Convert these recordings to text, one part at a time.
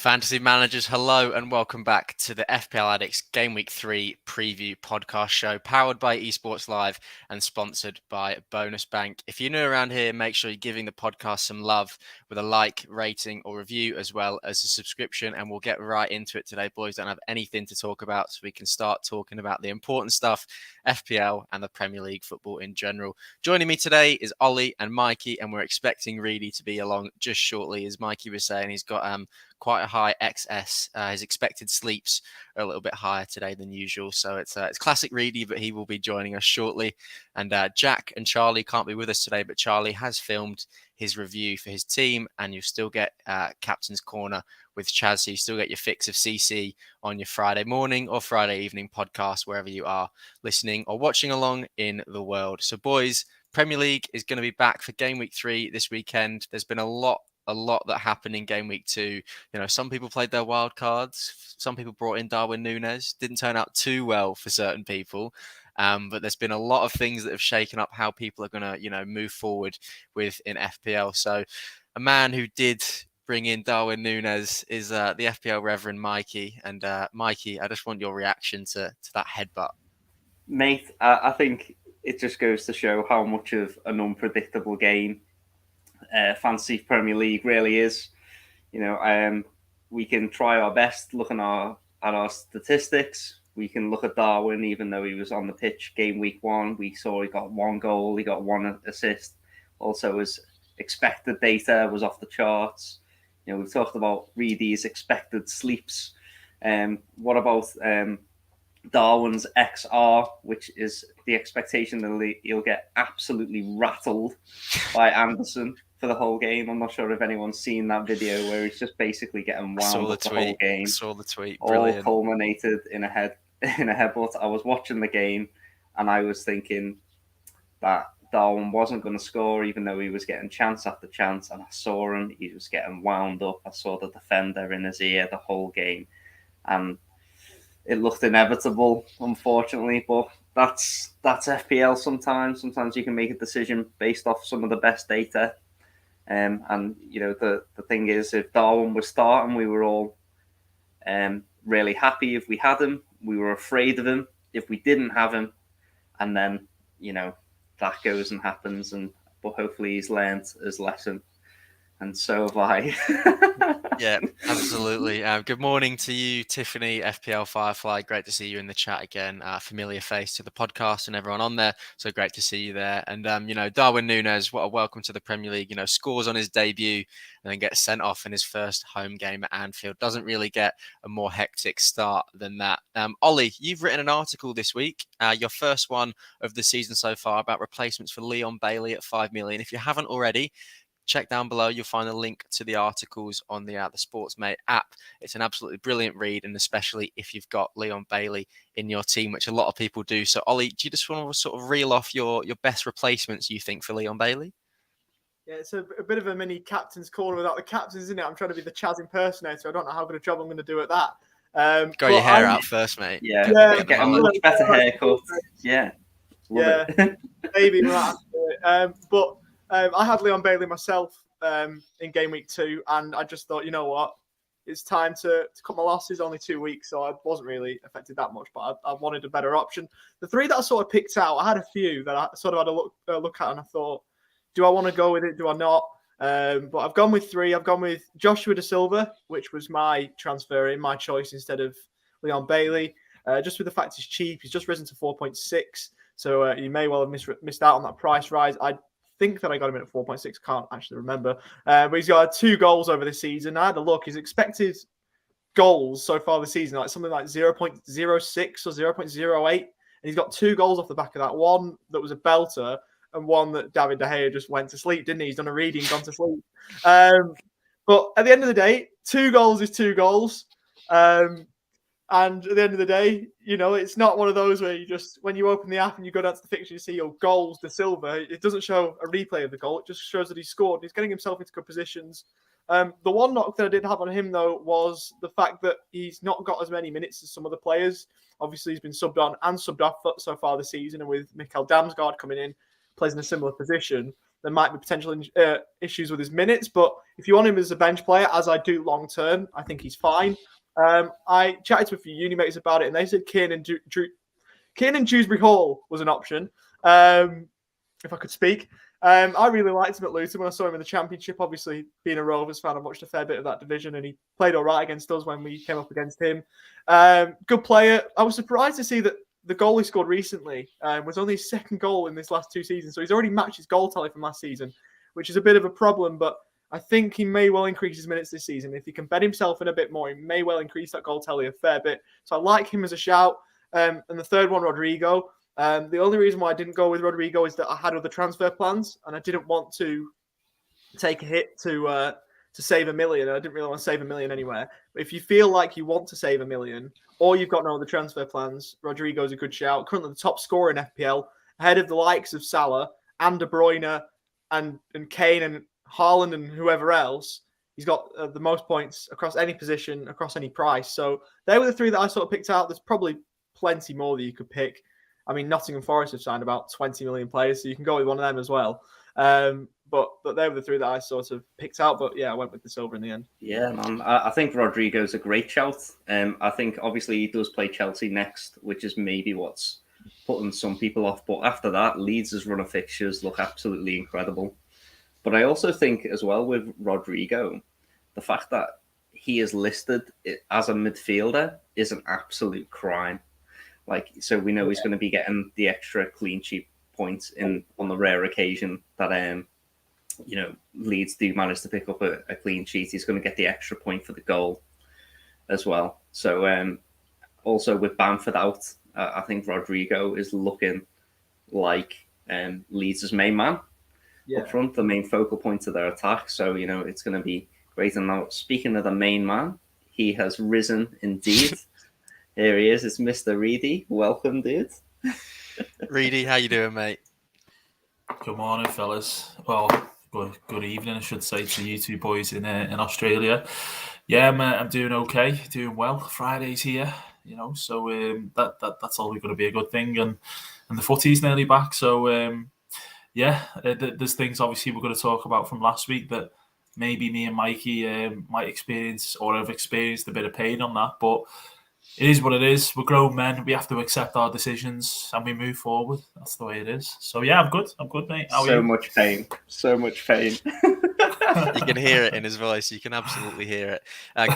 Fantasy managers, hello and welcome back to the FPL Addicts Gameweek 3 preview podcast show powered by Esports Live and sponsored by Bonus Bank. If you're new around here, make sure you're giving the podcast some love with a like, rating or review as well as a subscription, and we'll get right into it today. Boys, don't have anything to talk about, so we can start talking about the important stuff, FPL and the Premier League football in general. Joining me today is Ollie and Mikey, and we're expecting Reedy to be along just shortly. As Mikey was saying, he's got quite a high XS. His expected sleeps are a little bit higher today than usual. So it's classic Reedy, but he will be joining us shortly. And Jack and Charlie can't be with us today, but Charlie has filmed his review for his team, and you'll still get Captain's Corner with Chaz. So you still get your fix of CC on your Friday morning or Friday evening podcast, wherever you are listening or watching along in the world. So boys, Premier League is going to be back for Game Week 3 this weekend. There's been a lot that happened in Game Week 2. You know, some people played their wild cards. Some people brought in Darwin Núñez. Didn't turn out too well for certain people. But there's been a lot of things that have shaken up how people are going to, move forward with in FPL. So a man who did bring in Darwin Núñez is the FPL Reverend Mikey. And Mikey, I just want your reaction to that headbutt. Mate, I think it just goes to show how much of an unpredictable game Fantasy Premier League really is. We can try our best looking at our statistics. We can look at Darwin, even though he was on the pitch Game Week 1. We saw he got 1 goal, he got 1 assist. Also, his expected data was off the charts. We've talked about Reedy's expected sleeps. What about Darwin's XR, which is the expectation that he'll get absolutely rattled by Anderson for the whole game. I'm not sure if anyone's seen that video where he's just basically getting wound up the whole game. I saw the tweet. Brilliant. All culminated in a headbutt. I was watching the game and I was thinking that Darwin wasn't going to score, even though he was getting chance after chance. And I saw him; he was getting wound up. I saw the defender in his ear the whole game, and it looked inevitable, unfortunately. But that's FPL sometimes. Sometimes you can make a decision based off some of the best data. And the thing is, if Darwin was starting, we were all really happy if we had him. We were afraid of him if we didn't have him. And then, that goes and happens. But hopefully he's learned his lesson. And so have I. Yeah, absolutely. Good morning to you, Tiffany, FPL Firefly. Great to see you in the chat again. Familiar face to the podcast and everyone on there. So great to see you there. And, Darwin Núñez, what a welcome to the Premier League. Scores on his debut and then gets sent off in his first home game at Anfield. Doesn't really get a more hectic start than that. Ollie, you've written an article this week, your first one of the season so far, about replacements for Leon Bailey at 5 million. If you haven't already, check down below. You'll find a link to the articles on the Sportsmate app. It's an absolutely brilliant read, and especially if you've got Leon Bailey in your team, which a lot of people do. So, Ollie, do you just want to sort of reel off your best replacements you think for Leon Bailey? Yeah, it's a bit of a mini captain's corner without the captains, isn't it? I'm trying to be the Chaz impersonator. I don't know how good a job I'm going to do at that. Got your hair out first, mate. Yeah, get a much better haircut. Yeah. Maybe we'll but I had Leon Bailey myself in Game Week 2, and I just thought, you know what? It's time to cut my losses. Only 2 weeks, so I wasn't really affected that much, but I wanted a better option. The 3 that I sort of picked out, I had a few that I sort of had a look at, and I thought, do I want to go with it? Do I not? But I've gone with 3. I've gone with Joshua Da Silva, which was my transfer in, my choice instead of Leon Bailey. Just with the fact he's cheap, he's just risen to 4.6, so you may well have missed out on that price rise. I think that I got him in at 4.6. Can't actually remember. But he's got 2 goals over this season. I had a look. His expected goals so far this season, like something like 0.06 or 0.08. And he's got 2 goals off the back of that. One that was a belter and one that David De Gea just went to sleep, didn't he? He's done a reading, gone to sleep. But at the end of the day, 2 goals is 2 goals. And at the end of the day, it's not one of those where you just, when you open the app and you go down to the fixture, you see your goals, Da Silva. It doesn't show a replay of the goal. It just shows that he scored. He's getting himself into good positions. The one knock that I did have on him, though, was the fact that he's not got as many minutes as some other players. Obviously, he's been subbed on and subbed off so far this season. And with Mikkel Damsgaard coming in, plays in a similar position. there might be potential issues with his minutes. But if you want him as a bench player, as I do long term, I think he's fine. I chatted to a few uni mates about it, and they said Kane and Dewsbury Hall was an option, if I could speak. I really liked him at Luton when I saw him in the Championship. Obviously, being a Rovers fan, I watched a fair bit of that division, and he played all right against us when we came up against him. Good player. I was surprised to see that the goal he scored recently was only his second goal in this last 2 seasons. So he's already matched his goal tally from last season, which is a bit of a problem. But I think he may well increase his minutes this season. If he can bet himself in a bit more, he may well increase that goal tally a fair bit. So I like him as a shout. And the third one, Rodrigo. The only reason why I didn't go with Rodrigo is that I had other transfer plans and I didn't want to take a hit to save $1 million. I didn't really want to save $1 million anywhere. But if you feel like you want to save $1 million or you've got no other transfer plans, Rodrigo's a good shout. Currently the top scorer in FPL, ahead of the likes of Salah and De Bruyne and Kane and Haaland and whoever else. He's got the most points across any position, across any price. So they were the 3 that I sort of picked out. There's probably plenty more that you could pick. I mean, Nottingham Forest have signed about 20 million players, so you can go with one of them as well. But they were the 3 that I sort of picked out. But yeah, I went with the silver in the end. Yeah, man. I think Rodrigo's a great shout. I think obviously he does play Chelsea next, which is maybe what's putting some people off. But after that, Leeds' run of fixtures look absolutely incredible. But I also think as well with Rodrigo, the fact that he is listed as a midfielder is an absolute crime. Like, so we know he's going to be getting the extra clean sheet points on the rare occasion that Leeds do manage to pick up a clean sheet. He's going to get the extra point for the goal as well. So also with Bamford out, I think Rodrigo is looking like Leeds' main man up front, the main focal point of their attack. So it's going to be great. And now, speaking of the main man, he has risen indeed. Here he is. It's Mr. Reedy. Welcome, dude. Reedy, how you doing, mate? Good morning, fellas. Well, good evening, I should say, to you two boys in Australia. Yeah, I'm doing okay, doing well. Friday's here, so that's always going to be a good thing. And the footy's nearly back, so there's things obviously we're going to talk about from last week that maybe me and Mikey might experience or have experienced a bit of pain on that, but it is what it is. We're grown men. We have to accept our decisions and we move forward. That's the way it is. So yeah, I'm good. I'm good, mate. How are you? So much pain. You can hear it in his voice. You can absolutely hear it.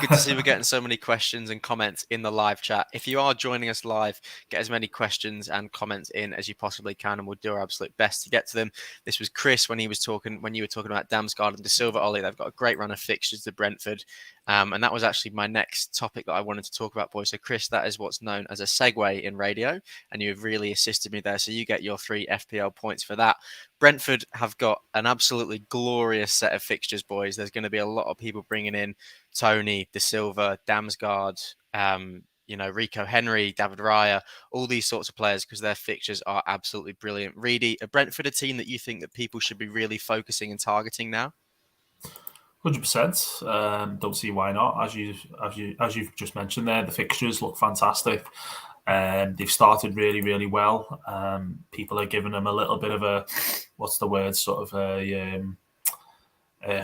Good to see we're getting so many questions and comments in the live chat. If you are joining us live, get as many questions and comments in as you possibly can, and we'll do our absolute best to get to them. This was Chris when you were talking about Damsgaard and De Silva. Ollie, they've got a great run of fixtures to Brentford. And that was actually my next topic that I wanted to talk about, boys. So, Chris, that is what's known as a segue in radio, and you have really assisted me there. So you get your 3 FPL points for that. Brentford have got an absolutely glorious set of fixtures, boys. There's going to be a lot of people bringing in Tony, De Silva, Damsgaard, Rico Henry, David Raya, all these sorts of players, because their fixtures are absolutely brilliant. Reedy, are Brentford a team that you think that people should be really focusing and targeting now? 100%. Don't see why not. As you've just mentioned there, the fixtures look fantastic. They've started really, really well. People are giving them a little bit of a,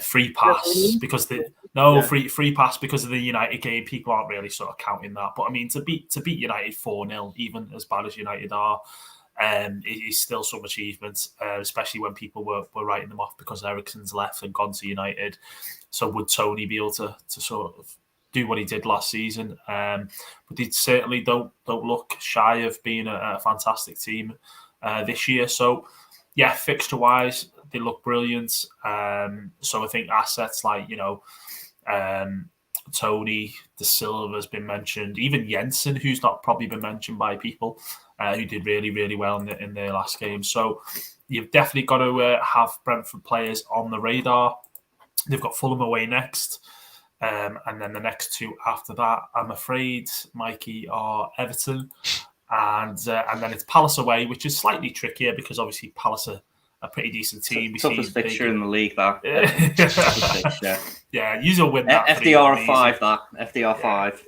free pass because free pass because of the United game. People aren't really sort of counting that. But I mean, to beat United 4-0, even as bad as United are, it is still some achievement, especially when people were writing them off because Eriksen's left and gone to United. So would Tony be able to sort of do what he did last season? But they certainly don't look shy of being a fantastic team this year. So yeah, fixture wise, they look brilliant. So I think assets like Tony, De Silva has been mentioned, even Jensen, who's not probably been mentioned by people, who did really, really well in their last game. So you've definitely got to have Brentford players on the radar. They've got Fulham away next. And then the next 2 after that, I'm afraid, Mikey, are Everton. And then it's Palace away, which is slightly trickier because obviously Palace are a pretty decent team. Toughest fixture in the league, that. Yeah, you'll win that. FDR 5, that. FDR 5.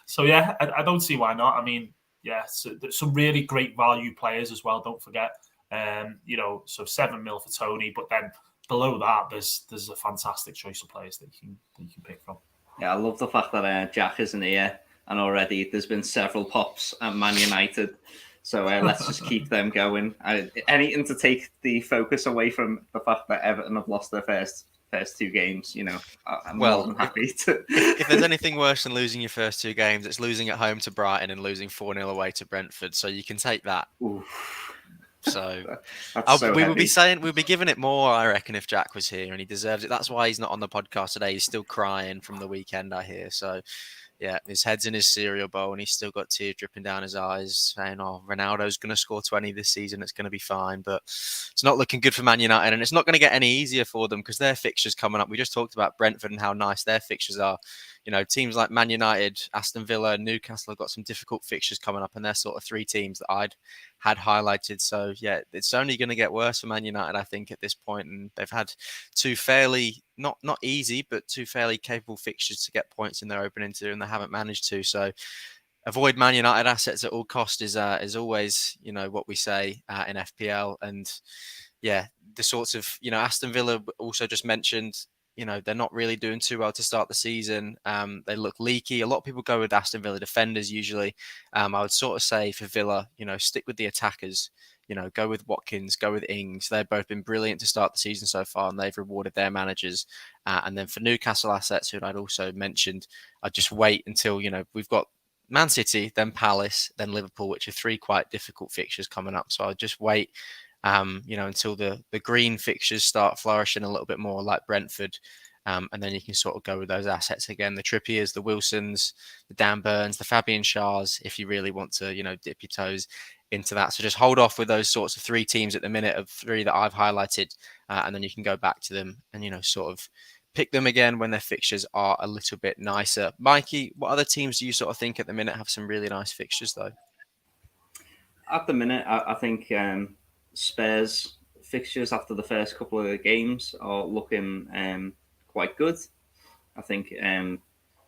So yeah, I don't see why not. I mean, yeah, so there's some really great value players as well. Don't forget, So 7 mil for Tony, but then below that, there's a fantastic choice of players that you can pick from. Yeah, I love the fact that Jack isn't here, and already there's been several pops at Man United. So let's just keep them going. Anything to take the focus away from the fact that Everton have lost their first 2 games, I'm more than happy to. If there's anything worse than losing your first 2 games, it's losing at home to Brighton and losing 4-0 away to Brentford. So you can take that. Oof. So, we we'd be giving it more, I reckon, if Jack was here, and he deserves it. That's why he's not on the podcast today. He's still crying from the weekend, I hear. So, yeah, his head's in his cereal bowl, and he's still got tears dripping down his eyes, saying, "Oh, Ronaldo's going to score 20 this season. It's going to be fine." But it's not looking good for Man United, and it's not going to get any easier for them because their fixtures coming up. We just talked about Brentford and how nice their fixtures are. Teams like Man United, Aston Villa, Newcastle have got some difficult fixtures coming up, and they're sort of 3 teams that I'd had highlighted. So, yeah, it's only going to get worse for Man United, I think, at this point. And they've had 2 fairly, not easy, but 2 fairly capable fixtures to get points in their opening 2, and they haven't managed to. So, avoid Man United assets at all cost is always, what we say in FPL. And, yeah, the sorts of, Aston Villa also just mentioned, they're not really doing too well to start the season. They look leaky. A lot of people go with Aston Villa defenders usually. I would sort of say for Villa, stick with the attackers. Go with Watkins, go with Ings. They've both been brilliant to start the season so far, and they've rewarded their managers. And then for Newcastle assets, who I'd also mentioned, I'd just wait until, we've got Man City, then Palace, then Liverpool, which are 3 quite difficult fixtures coming up. So I'd just wait until the green fixtures start flourishing a little bit more, like Brentford, and then you can sort of go with those assets again: the Trippiers, the Wilsons, the Dan Burns, the Fabian Schars, if you really want to, dip your toes into that. So just hold off with those sorts of 3 teams at the minute of 3 that I've highlighted, and then you can go back to them and sort of pick them again when their fixtures are a little bit nicer. Mikey, what other teams do you sort of think at the minute have some really nice fixtures though? At the minute, I think Spurs fixtures after the first couple of games are looking quite good. I think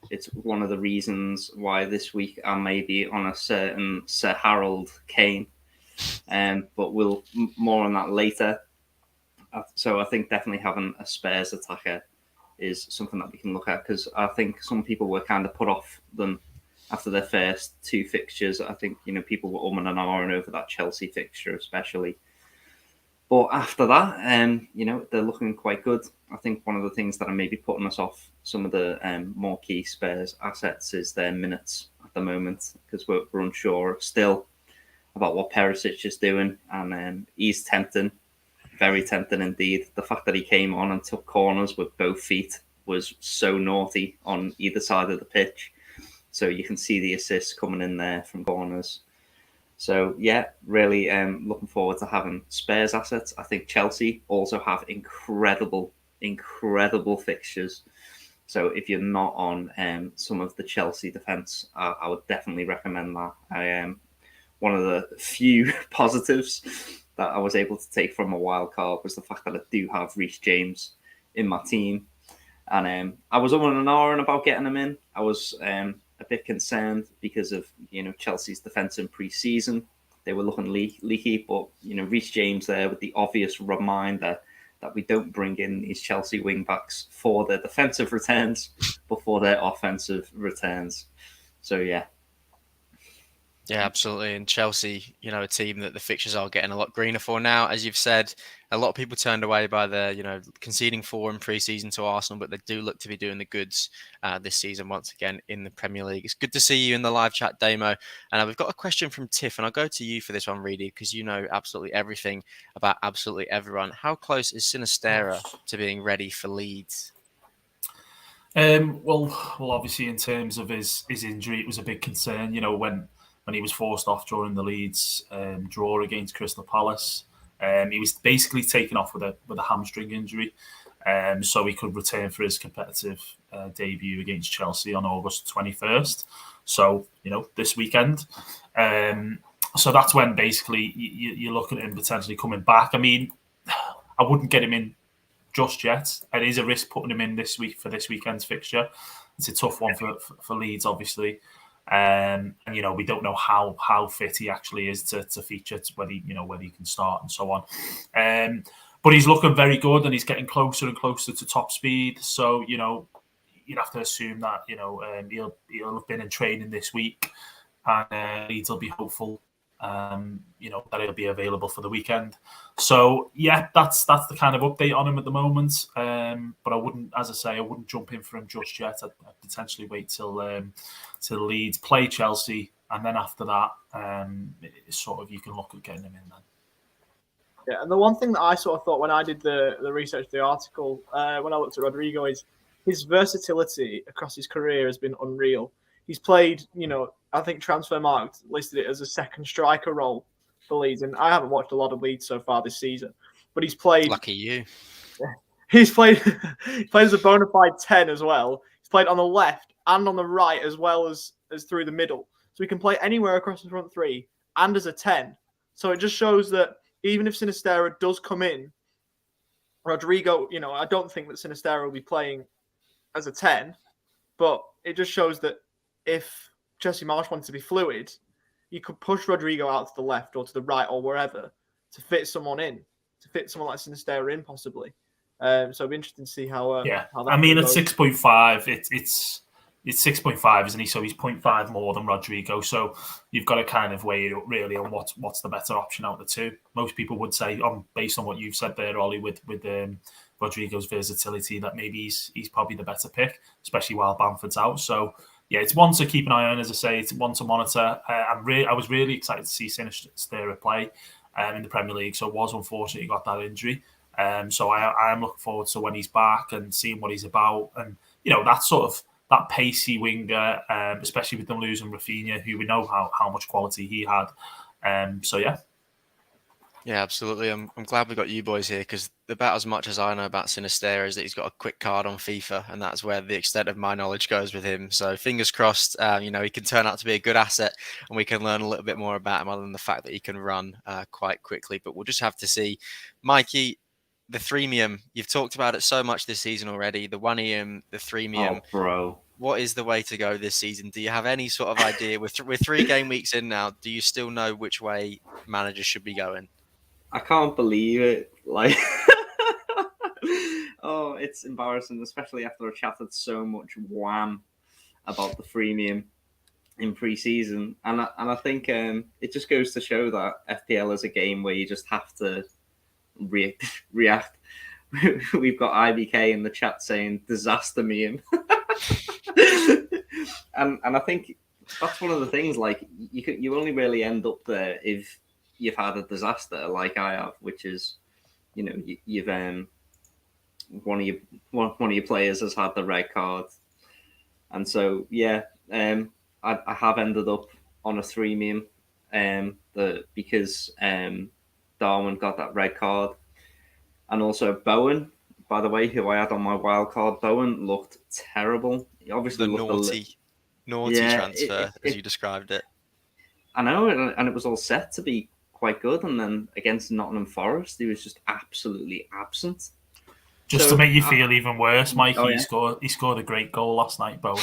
it's one of the reasons why this week I may be on a certain Sir Harold Kane, but we'll more on that later. So I think definitely having a Spurs attacker is something that we can look at, because I think some people were kind of put off them after their first 2 fixtures. I think people were umming and ahhing over that Chelsea fixture especially. But after that, they're looking quite good. I think one of the things that are maybe putting us off some of the more key Spurs assets is their minutes at the moment, because we're unsure still about what Perisic is doing. And he's tempting, very tempting indeed. The fact that he came on and took corners with both feet was so naughty on either side of the pitch. So you can see the assists coming in there from corners. So, yeah, really looking forward to having Spurs assets. I think Chelsea also have incredible fixtures. So if you're not on some of the Chelsea defence, I would definitely recommend that. One of the few positives that I was able to take from a wild card was the fact that I do have Reece James in my team. And I was umming and ahhing about getting him in. I was a bit concerned because of Chelsea's defence in pre-season. They were looking leaky, but Reece James there with the obvious reminder that we don't bring in these Chelsea wing backs for their defensive returns, but for their offensive returns. So yeah. Yeah, absolutely. And Chelsea, a team that the fixtures are getting a lot greener for now. As you've said, a lot of people turned away by the, conceding 4 in pre-season to Arsenal, but they do look to be doing the goods this season once again in the Premier League. It's good to see you in the live chat, Damo. And we've got a question from Tiff, and I'll go to you for this one, Reedy, because you know absolutely everything about absolutely everyone. How close is Sinistera to being ready for Leeds? Well, obviously in terms of his injury, it was a big concern, when he was forced off during the Leeds draw against Crystal Palace. He was basically taken off with a hamstring injury, so he could return for his competitive debut against Chelsea on August 21st. So, this weekend. So that's when basically you're looking at him potentially coming back. I mean, I wouldn't get him in just yet. It is a risk putting him in this week for this weekend's fixture. It's a tough one for Leeds, obviously. And we don't know how fit he actually is to feature, whether he can start and so on. But he's looking very good, and he's getting closer and closer to top speed. So you'd have to assume that he'll have been in training this week, and Leeds will be hopeful that he'll be available for the weekend. So yeah, that's the kind of update on him at the moment. But I wouldn't jump in for him just yet. I'd potentially wait till Leeds play Chelsea, and then after that, you can look at getting him in then. Yeah, and the one thing that I sort of thought when I did the research, the article, when I looked at Rodrigo, is his versatility across his career has been unreal. He's played, I think Transfermarkt listed it as a second striker role for Leeds, and I haven't watched a lot of Leeds so far this season, but he's played. Lucky you. He's played. He plays as a bona fide 10 as well. He's played on the left and on the right as well as through the middle, so he can play anywhere across the front three and as a 10. So it just shows that even if Sinisterra does come in, Rodrigo, I don't think that Sinisterra will be playing as a 10, but it just shows that if Jesse Marsh wanted to be fluid, you could push Rodrigo out to the left or to the right or wherever to fit someone like Sinisterra in possibly. So it'd be interesting to see how. How that I mean, at goes. 6.5, it's 6.5, isn't he? So he's 0.5 more than Rodrigo. So you've got to kind of weigh it up really on what's the better option out of the two. Most people would say, based on what you've said there, Ollie, with Rodrigo's versatility, that maybe he's probably the better pick, especially while Bamford's out. So yeah, it's one to keep an eye on, as I say. It's one to monitor. I was really excited to see Sinisterra play in the Premier League. So it was unfortunate he got that injury. So I am looking forward to when he's back and seeing what he's about. And that pacey winger, especially with them losing Rafinha, who we know how much quality he had. So yeah. Yeah, absolutely. I'm glad we got you boys here, because about as much as I know about Sinisterra is that he's got a quick card on FIFA, and that's where the extent of my knowledge goes with him. So fingers crossed, he can turn out to be a good asset, and we can learn a little bit more about him other than the fact that he can run quite quickly. But we'll just have to see. Mikey, the freemium, you've talked about it so much this season already. The 1EM, the freemium. Oh, bro. What is the way to go this season? Do you have any sort of idea? We're 3 game weeks in now. Do you still know which way managers should be going? I can't believe it. Oh, it's embarrassing, especially after I chatted so much wham about the freemium in pre-season. And I think it just goes to show that FPL is a game where you just have to react. We've got IBK in the chat saying disaster meme. and I think that's one of the things, you only really end up there if you've had a disaster like I have, which is, you've one of your players has had the red card, and so yeah, I have ended up on a freemium, because Darwin got that red card, and also Bowen, by the way, who I had on my wild card. Bowen looked terrible. He obviously looked naughty transfer, as you described it. I know, and it was all set to be quite good, and then against Nottingham Forest, he was just absolutely absent. Just to make you feel even worse, Mikey, he scored a great goal last night, Bowen.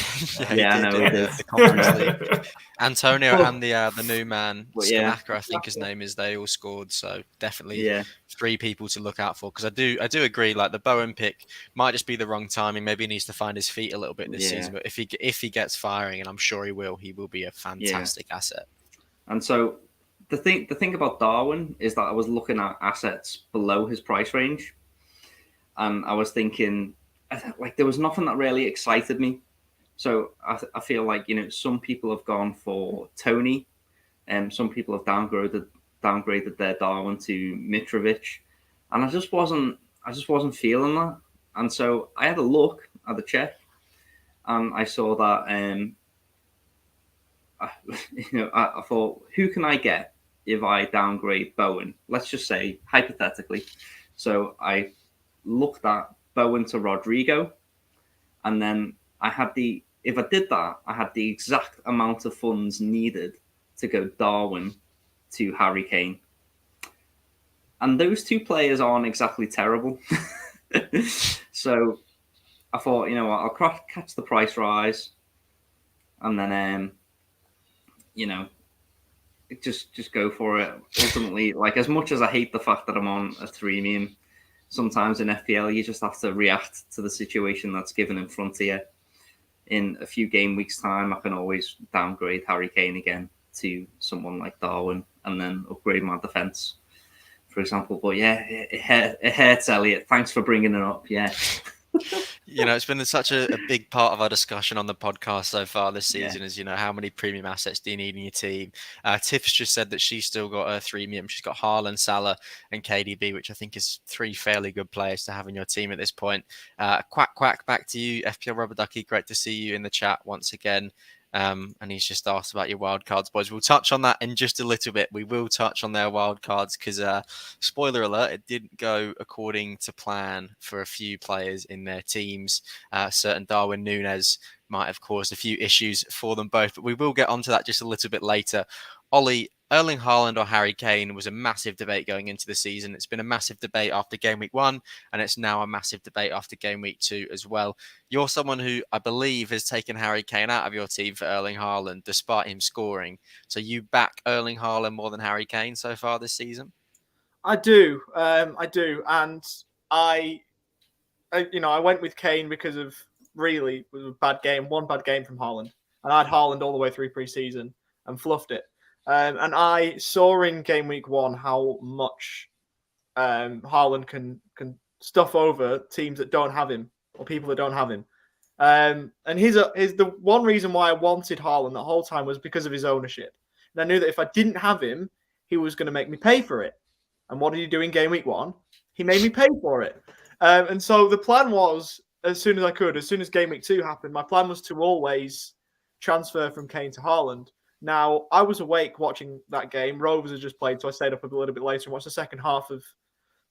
I know he did. The Conference League. Antonio and the new man, Skamaka, I think his name is, they all scored. So definitely 3 people to look out for, because I do agree, the Bowen pick might just be the wrong timing. Maybe he needs to find his feet a little bit this season. But if he gets firing, and I'm sure he will be a fantastic asset. And so the thing about Darwin is that I was looking at assets below his price range, and I was thinking, there was nothing that really excited me. So I feel like, some people have gone for Tony, and some people have downgraded their Darwin to Mitrovic, and I just wasn't feeling that. And so I had a look at the check, and I saw that I thought, who can I get if I downgrade Bowen? Let's just say hypothetically. So I looked at Bowen to Rodrigo, and then if I did that, I had the exact amount of funds needed to go Darwin to Harry Kane. And those 2 players aren't exactly terrible. So I thought, I'll catch the price rise, and then just go for it. Ultimately, like, as much as I hate the fact that I'm on a premium, sometimes in FPL you just have to react to the situation that's given in front of you. In a few game weeks' time, I can always downgrade Harry Kane again to someone like Darwin and then upgrade my defence, for example. But yeah, it hurts, Elliot. Thanks for bringing it up. Yeah. It's been such a big part of our discussion on the podcast so far this season is, how many premium assets do you need in your team? Tiff's just said that she's still got a premium. She's got Haaland, Salah and KDB, which I think is 3 fairly good players to have in your team at this point. Quack, back to you, FPL Rubber Ducky. Great to see you in the chat once again. And he's just asked about your wildcards, boys. We'll touch on that in just a little bit. We will touch on their wildcards because, spoiler alert, it didn't go according to plan for a few players in their teams. Certain Darwin Núñez might have caused a few issues for them both, but we will get onto that just a little bit later. Ollie, Erling Haaland or Harry Kane was a massive debate going into the season. It's been a massive debate after game week 1, and it's now a massive debate after game week 2 as well. You're someone who I believe has taken Harry Kane out of your team for Erling Haaland, despite him scoring. So you back Erling Haaland more than Harry Kane so far this season? I do, and I went with Kane because of really it was a bad game, one bad game from Haaland, and I had Haaland all the way through pre-season and fluffed it. And I saw in game week 1 how much Haaland can stuff over teams that don't have him or people that don't have him. And here's the one reason why I wanted Haaland the whole time was because of his ownership. And I knew that if I didn't have him, he was going to make me pay for it. And what did he do in game week 1? He made me pay for it. And so the plan was, as soon as I could, as soon as game week 2 happened, my plan was to always transfer from Kane to Haaland. Now, I was awake watching that game. Rovers had just played, so I stayed up a little bit later and watched the second half of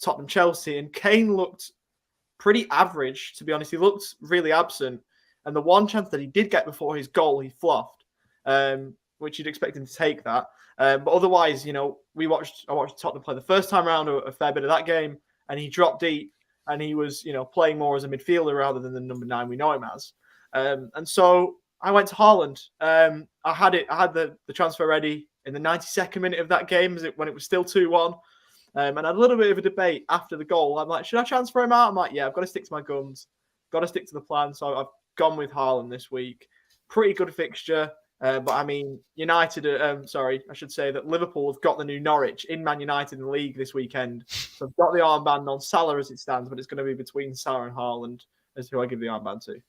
Tottenham-Chelsea. And Kane looked pretty average, to be honest. He looked really absent. And the one chance that he did get before his goal, he fluffed, which you'd expect him to take that. But otherwise, I watched Tottenham play the first time around a fair bit of that game, and he dropped deep, and he was, playing more as a midfielder rather than the number 9 we know him as. And so I went to Haaland. I had the transfer ready in the 92nd minute of that game when it was still 2-1. And I had a little bit of a debate after the goal. I'm like, should I transfer him out? I'm like, yeah, I've got to stick to my guns. Got to stick to the plan. So I've gone with Haaland this week. Pretty good fixture. But I mean, I should say that Liverpool have got the new Norwich in Man United in the league this weekend. So I've got the armband on Salah as it stands, but it's going to be between Salah and Haaland as who I give the armband to.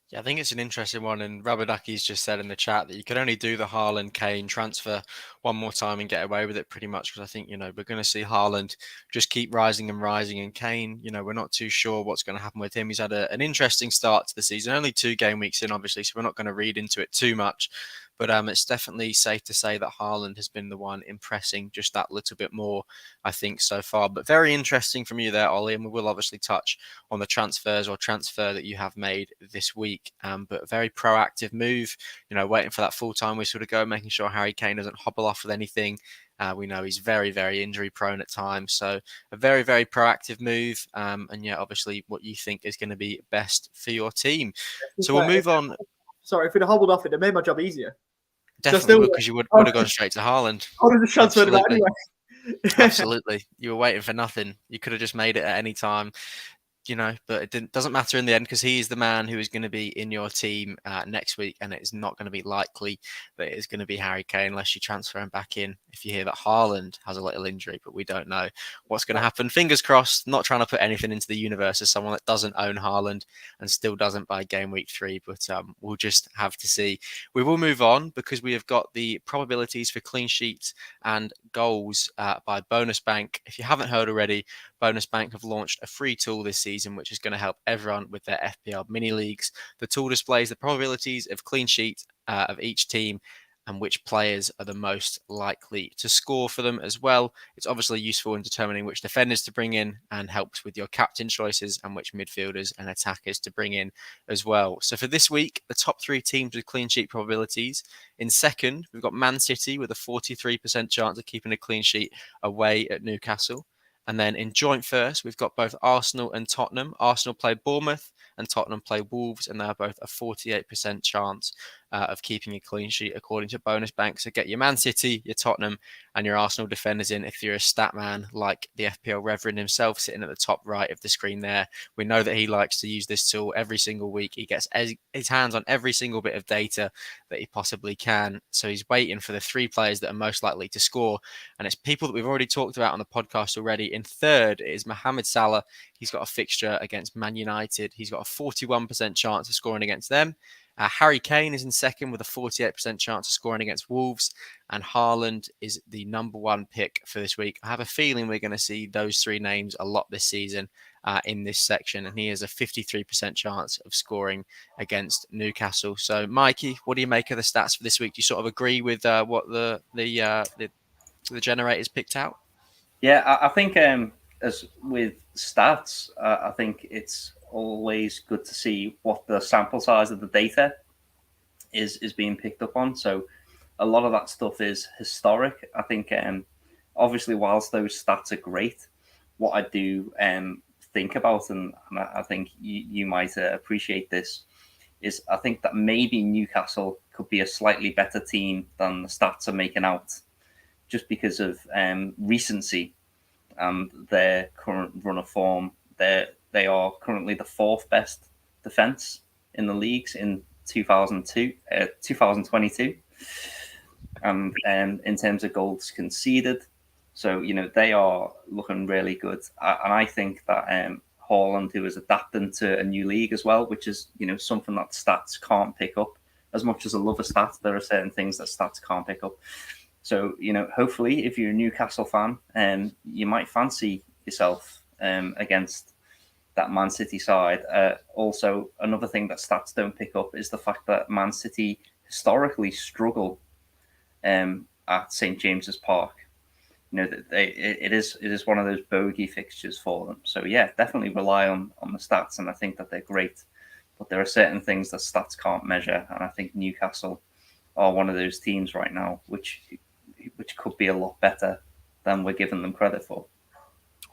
Yeah, I think it's an interesting one. And Rabaducky's just said in the chat that you could only do the Haaland-Kane transfer one more time and get away with it pretty much. Because I think, we're going to see Haaland just keep rising and rising. And Kane, we're not too sure what's going to happen with him. He's had an interesting start to the season. Only 2 game weeks in, obviously, so we're not going to read into it too much. But it's definitely safe to say that Haaland has been the one impressing just that little bit more, I think, so far. But very interesting from you there, Ollie. And we will obviously touch on the transfer that you have made this week. But a very proactive move, waiting for that full-time whistle to go, making sure Harry Kane doesn't hobble off with anything. We know he's very, very injury prone at times. So a very, very proactive move. And yeah, obviously what you think is going to be best for your team. So we'll move on. Sorry, if we'd have hobbled off it made my job easier. Definitely, because you would have gone straight to Haaland. I would have just transferred him out anyway. Absolutely. You were waiting for nothing. You could have just made it at any time. But it doesn't matter in the end because he is the man who is going to be in your team next week, and it is not going to be likely that it is going to be Harry Kane unless you transfer him back in. If you hear that Haaland has a little injury, but we don't know what's going to happen. Fingers crossed, not trying to put anything into the universe as someone that doesn't own Haaland and still doesn't by game week 3, but we'll just have to see. We will move on because we have got the probabilities for clean sheets and goals by Bonus Bank. If you haven't heard already, Bonus Bank have launched a free tool this season, which is going to help everyone with their FPL mini leagues. The tool displays the probabilities of clean sheet of each team and which players are the most likely to score for them as well. It's obviously useful in determining which defenders to bring in and helps with your captain choices and which midfielders and attackers to bring in as well. So for this week, the top 3 teams with clean sheet probabilities. In second, we've got Man City with a 43% chance of keeping a clean sheet away at Newcastle. And then in joint first, we've got both Arsenal and Tottenham. Arsenal play Bournemouth and Tottenham play Wolves, and they are both a 48% chance of keeping a clean sheet according to Bonus Bank. So get your Man City, your Tottenham, and your Arsenal defenders in if you're a stat man like the FPL Reverend himself sitting at the top right of the screen there. We know that he likes to use this tool every single week. He gets his hands on every single bit of data that he possibly can. So he's waiting for the 3 players that are most likely to score. And it's people that we've already talked about on the podcast already. In third is Mohamed Salah. He's got a fixture against Man United. He's got a 41% chance of scoring against them. Harry Kane is in second with a 48% chance of scoring against Wolves. And Haaland is the number 1 pick for this week. I have a feeling we're going to see those 3 names a lot this season in this section. And he has a 53% chance of scoring against Newcastle. So, Mikey, what do you make of the stats for this week? Do you sort of agree with what the generators picked out? Yeah, I think as with stats, I think it's always good to see what the sample size of the data is being picked up on. So a lot of that stuff is historic. I think obviously whilst those stats are great, what I do think about, and I think you might appreciate this, is I think that maybe Newcastle could be a slightly better team than the stats are making out, just because of recency and their current run of form. They are currently the 4th best defense in the leagues in 2022, and in terms of goals conceded. So they are looking really good, and I think that Haaland, who is adapting to a new league as well, which is something that stats can't pick up. As much as I love a stat, there are certain things that stats can't pick up. So, hopefully, if you're a Newcastle fan, you might fancy yourself against that Man City side. Also, another thing that stats don't pick up is the fact that Man City historically struggle at St. James's Park. It is one of those bogey fixtures for them. So, yeah, definitely rely on the stats, and I think that they're great. But there are certain things that stats can't measure, and I think Newcastle are one of those teams right now which could be a lot better than we're giving them credit for.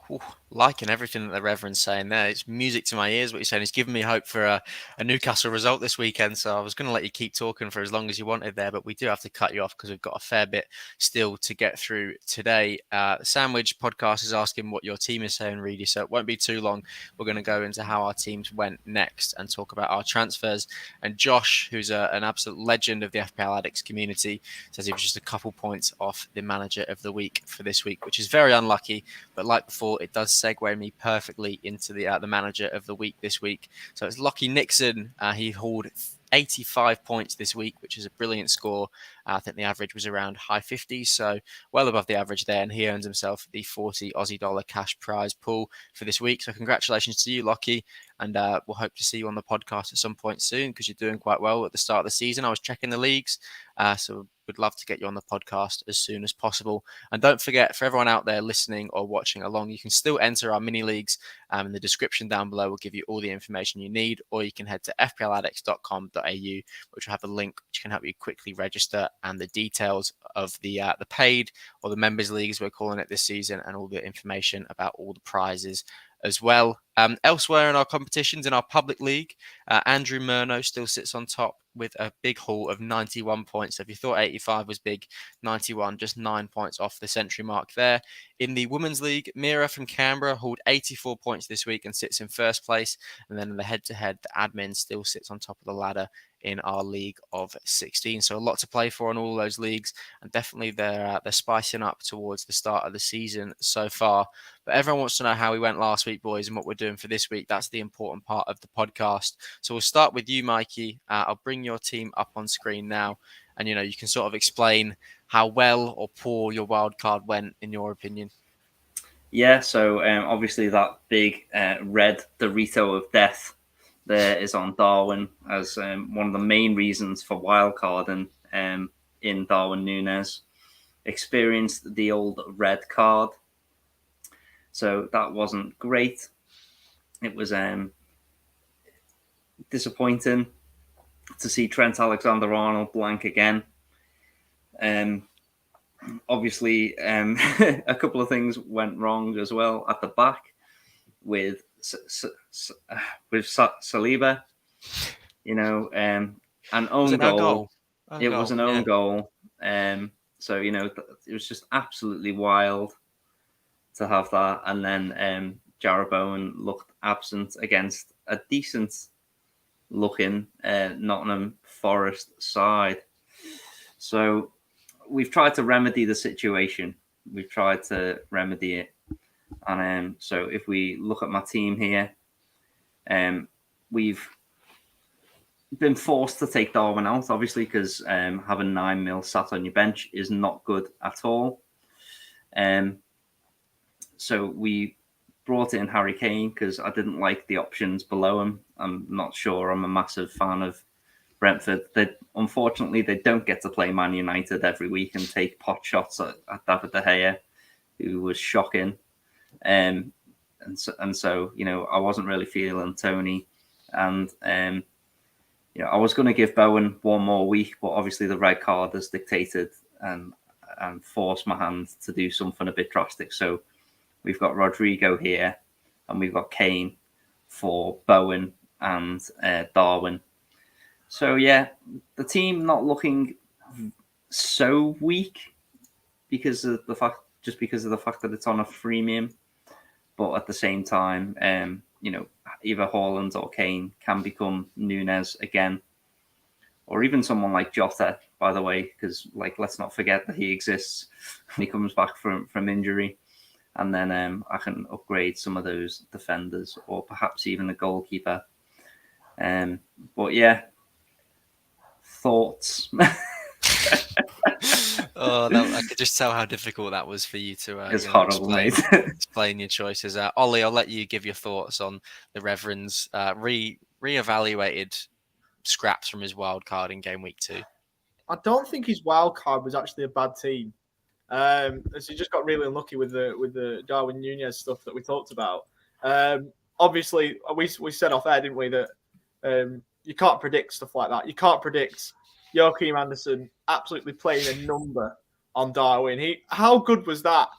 Ooh, liking everything that the Reverend's saying there. It's music to my ears what you're saying. It's giving me hope for a Newcastle result this weekend. So I was going to let you keep talking for as long as you wanted there, but we do have to cut you off because we've got a fair bit still to get through today. Sandwich Podcast is asking what your team is saying, Reedy, so it won't be too long. We're going to go into how our teams went next and talk about our transfers. And Josh, who's an absolute legend of the FPL Addicts community, says he was just a couple points off the manager of the week for this week, which is very unlucky. But like before, it does segue me perfectly into the manager of the week this week. So it's Lockie Nixon. He hauled 85 points this week, which is a brilliant score. I think the average was around high 50s, so well above the average there. And he earns himself the 40 Aussie dollar cash prize pool for this week. So congratulations to you, Lockie. And we'll hope to see you on the podcast at some point soon because you're doing quite well at the start of the season. I was checking the leagues, so we'd love to get you on the podcast as soon as possible. And don't forget, for everyone out there listening or watching along, you can still enter our mini leagues. In the description down below, we'll give you all the information you need, or you can head to fpladdicts.com.au, which will have a link which can help you quickly register and the details of the paid or the members leagues we're calling it this season, and all the information about all the prizes as well. Elsewhere in our competitions, in our public league, Andrew Murno still sits on top with a big haul of 91 points. So if you thought 85 was big, 91, just 9 points off the century mark there. In the Women's League, Mira from Canberra hauled 84 points this week and sits in first place. And then in the head-to-head, the admin still sits on top of the ladder in our league of 16. So a lot to play for in all those leagues, and definitely they're spicing up towards the start of the season so far. But everyone wants to know how we went last week, boys, and what we're doing for this week. That's the important part of the podcast. So we'll start with you, Mikey. I'll bring your team up on screen now, and you can sort of explain how well or poor your wild card went in your opinion. Yeah, so obviously that big red Dorito of death there is on Darwin as one of the main reasons for wildcarding in Darwin Núñez. Experienced the old red card, so that wasn't great. It was disappointing to see Trent Alexander-Arnold blank again. Obviously, a couple of things went wrong as well at the back with Saliba. an own Was it goal. an goal? It was an own goal. So, you know, it was just absolutely wild to have that. And then Jarrod Bowen looked absent against a decent looking Nottingham Forest side. So we've tried to remedy the situation. We've tried to remedy it. And so if we look at my team here, we've been forced to take Darwin out, obviously, because having 9 mil sat on your bench is not good at all. So we brought in Harry Kane because I didn't like the options below him. I'm not sure I'm a massive fan of Brentford. Unfortunately, they don't get to play Man United every week and take pot shots at David De Gea, who was shocking. And so, you know, I wasn't really feeling Tony. And, you know, I was going to give Bowen one more week, but obviously the red card has dictated and forced my hand to do something a bit drastic. So we've got Rodrigo here and we've got Kane for Bowen and Darwin. So, yeah, the team not looking so weak because of the fact that it's on a freemium. But at the same time, you know, either Haaland or Kane can become Nunes again, or even someone like Jota, by the way, because like let's not forget that he exists when he comes back from injury, and then I can upgrade some of those defenders or perhaps even the goalkeeper. But yeah, thoughts. I could just tell how difficult that was for you to it's horrible, mate. explain your choices. Ollie, I'll let you give your thoughts on the Reverend's re-evaluated scraps from his wild card in game week 2. I don't think his wild card was actually a bad team. So he just got really unlucky with the Darwin Nunez stuff that we talked about. Obviously, we said off air, didn't we, that you can't predict stuff like that. You can't predict Joachim Andersen absolutely playing a number on Darwin. How good was that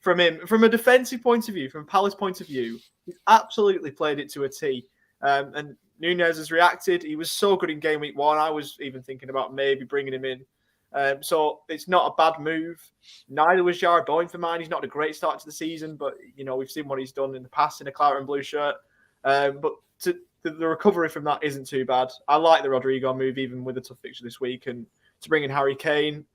from him? From a defensive point of view, from Palace point of view, he's absolutely played it to a T. And Nunez has reacted. He was so good in game week 1. I was even thinking about maybe bringing him in. So it's not a bad move. Neither was Jarrod Bowen for mine. He's not a great start to the season, but you know we've seen what he's done in the past in a claret and blue shirt. But the recovery from that isn't too bad. I like the Rodrigo move, even with a tough fixture this week, and to bring in Harry Kane.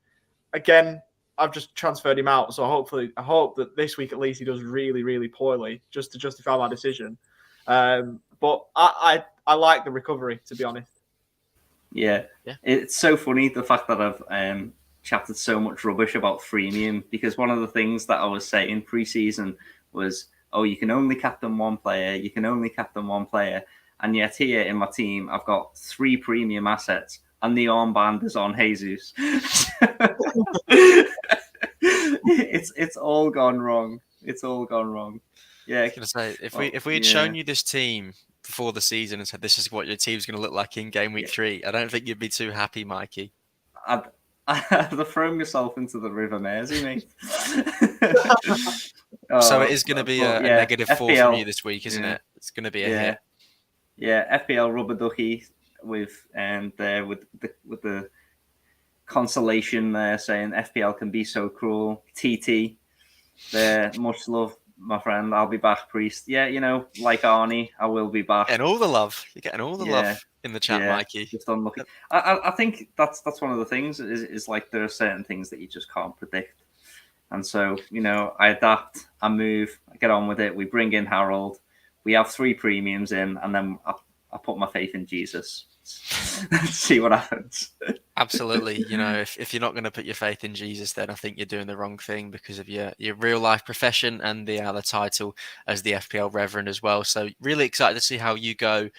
Again, I've just transferred him out, so I hope that this week at least he does really, really poorly just to justify my decision. But I like the recovery, to be honest. Yeah. It's so funny the fact that I've chatted so much rubbish about freemium, because one of the things that I was saying pre-season was, oh, you can only captain one player, and yet here in my team I've got 3 premium assets and the armband is on Jesus. It's all gone wrong. Yeah, I was going to say, if we had shown you this team before the season and said this is what your team's going to look like in game week 3, I don't think you'd be too happy, Mikey. I'd have thrown myself into the river, Mersey, mate. So it is going to be a negative 4 FPL, from you this week, isn't it? It's going to be a hit. Yeah, FPL Rubber Ducky with the consolation there saying FPL can be so cruel. TT, there, much love, my friend. I'll be back, Priest. Yeah, you know, like Arnie, I will be back. And all the love. You're getting all the love in the chat, Mikey. Just unlucky. I think that's one of the things is like there are certain things that you just can't predict. And so, you know, I adapt, I move, I get on with it. We bring in Harold. We have 3 premiums in, and then I put my faith in Jesus. Let's see what happens. Absolutely. You know, if you're not going to put your faith in Jesus, then I think you're doing the wrong thing because of your real life profession and the title as the FPL Reverend as well. So really excited to see how you go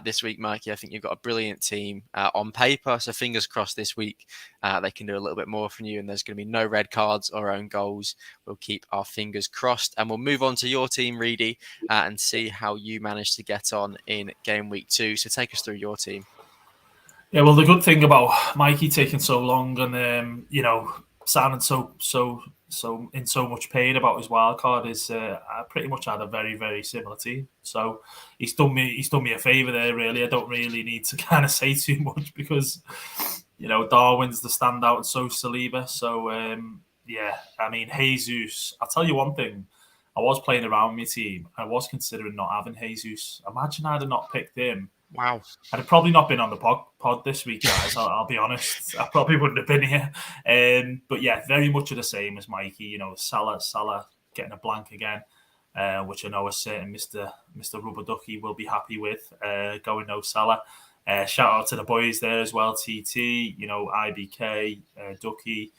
this week, Mikey. I think you've got a brilliant team on paper. So fingers crossed this week they can do a little bit more from you and there's going to be no red cards or own goals. We'll keep our fingers crossed and we'll move on to your team, Reedy, and see how you managed to get on in game week 2. So take us through your team. Yeah, well, the good thing about Mikey taking so long and you know, sounding so in so much pain about his wild card is I pretty much had a very, very similar team. So he's done me a favour there. Really, I don't really need to kind of say too much because Darwin's the standout and so Saliba. So yeah, I mean Jesus. I'll tell you one thing. I was playing around my team. I was considering not having Jesus. Imagine I'd have not picked him. Wow. I'd have probably not been on the pod this week, guys. I'll be honest. I probably wouldn't have been here. But yeah, very much of the same as Mikey. Salah getting a blank again, which I know a certain Mr. Rubber Ducky will be happy with. Going no Salah. Shout out to the boys there as well. TT, IBK, Ducky,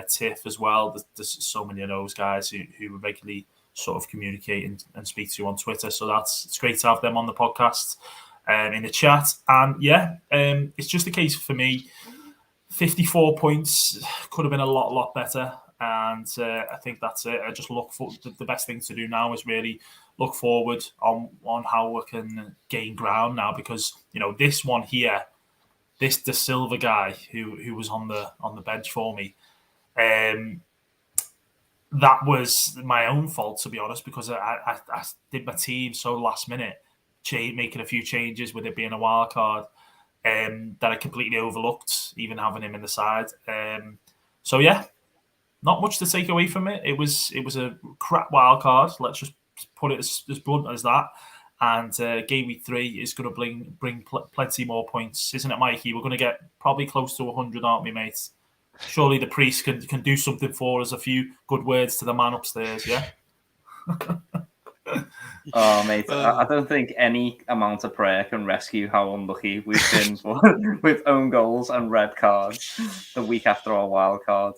Tiff as well. There's so many of those guys who regularly sort of communicate and speak to you on Twitter. So it's great to have them on the podcast. In the chat, and it's just a case for me. 54 points could have been a lot better, and I think that's it. I just look for the best thing to do now is really look forward on how we can gain ground now, because this one here, this De Silva guy who was on the bench for me, that was my own fault, to be honest, because I did my team so last minute. Making a few changes with it being a wild card that I completely overlooked, even having him in the side. So yeah, not much to take away from it. It was a crap wild card. Let's just put it as blunt as that. And game week 3 is going to bring plenty more points, isn't it, Mikey? We're going to get probably close to 100, aren't we, mate? Surely the priest can do something for us. A few good words to the man upstairs, yeah. Oh, mate, I don't think any amount of prayer can rescue how unlucky we've been with own goals and red cards the week after our wild card.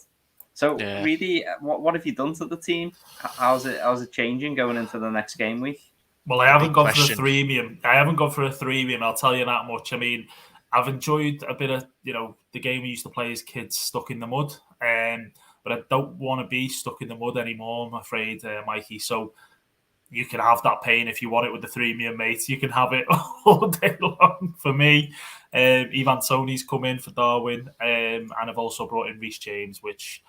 So, really, what have you done to the team? How's it changing going into the next game week? Well, I haven't gone for a threemium. I'll tell you that much. I mean, I've enjoyed a bit of the game we used to play as kids, stuck in the mud, but I don't want to be stuck in the mud anymore, I'm afraid, Mikey. So you can have that pain if you want it with the threemium, mate. You can have it all day long. For me, Ivan Toney's come in for Darwin, and I've also brought in Reece James, which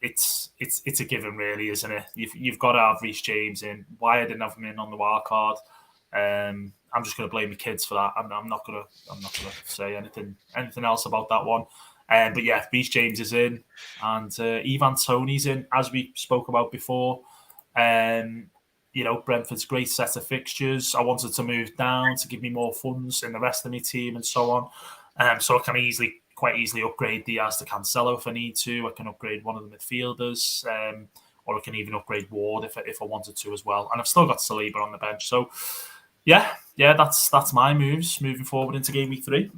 it's a given, really, isn't it? You've got to have Reece James in. Why I didn't have him in on the wild card? I'm just going to blame the kids for that. I'm not going to say anything else about that one. But yeah, Reece James is in, and Ivan Toney's in, as we spoke about before. Brentford's great set of fixtures. I wanted to move down to give me more funds in the rest of my team and so on. So I can quite easily upgrade Diaz to Cancelo if I need to. I can upgrade one of the midfielders, or I can even upgrade Ward if I wanted to as well. And I've still got Saliba on the bench. So yeah, that's my moves moving forward into game week 3.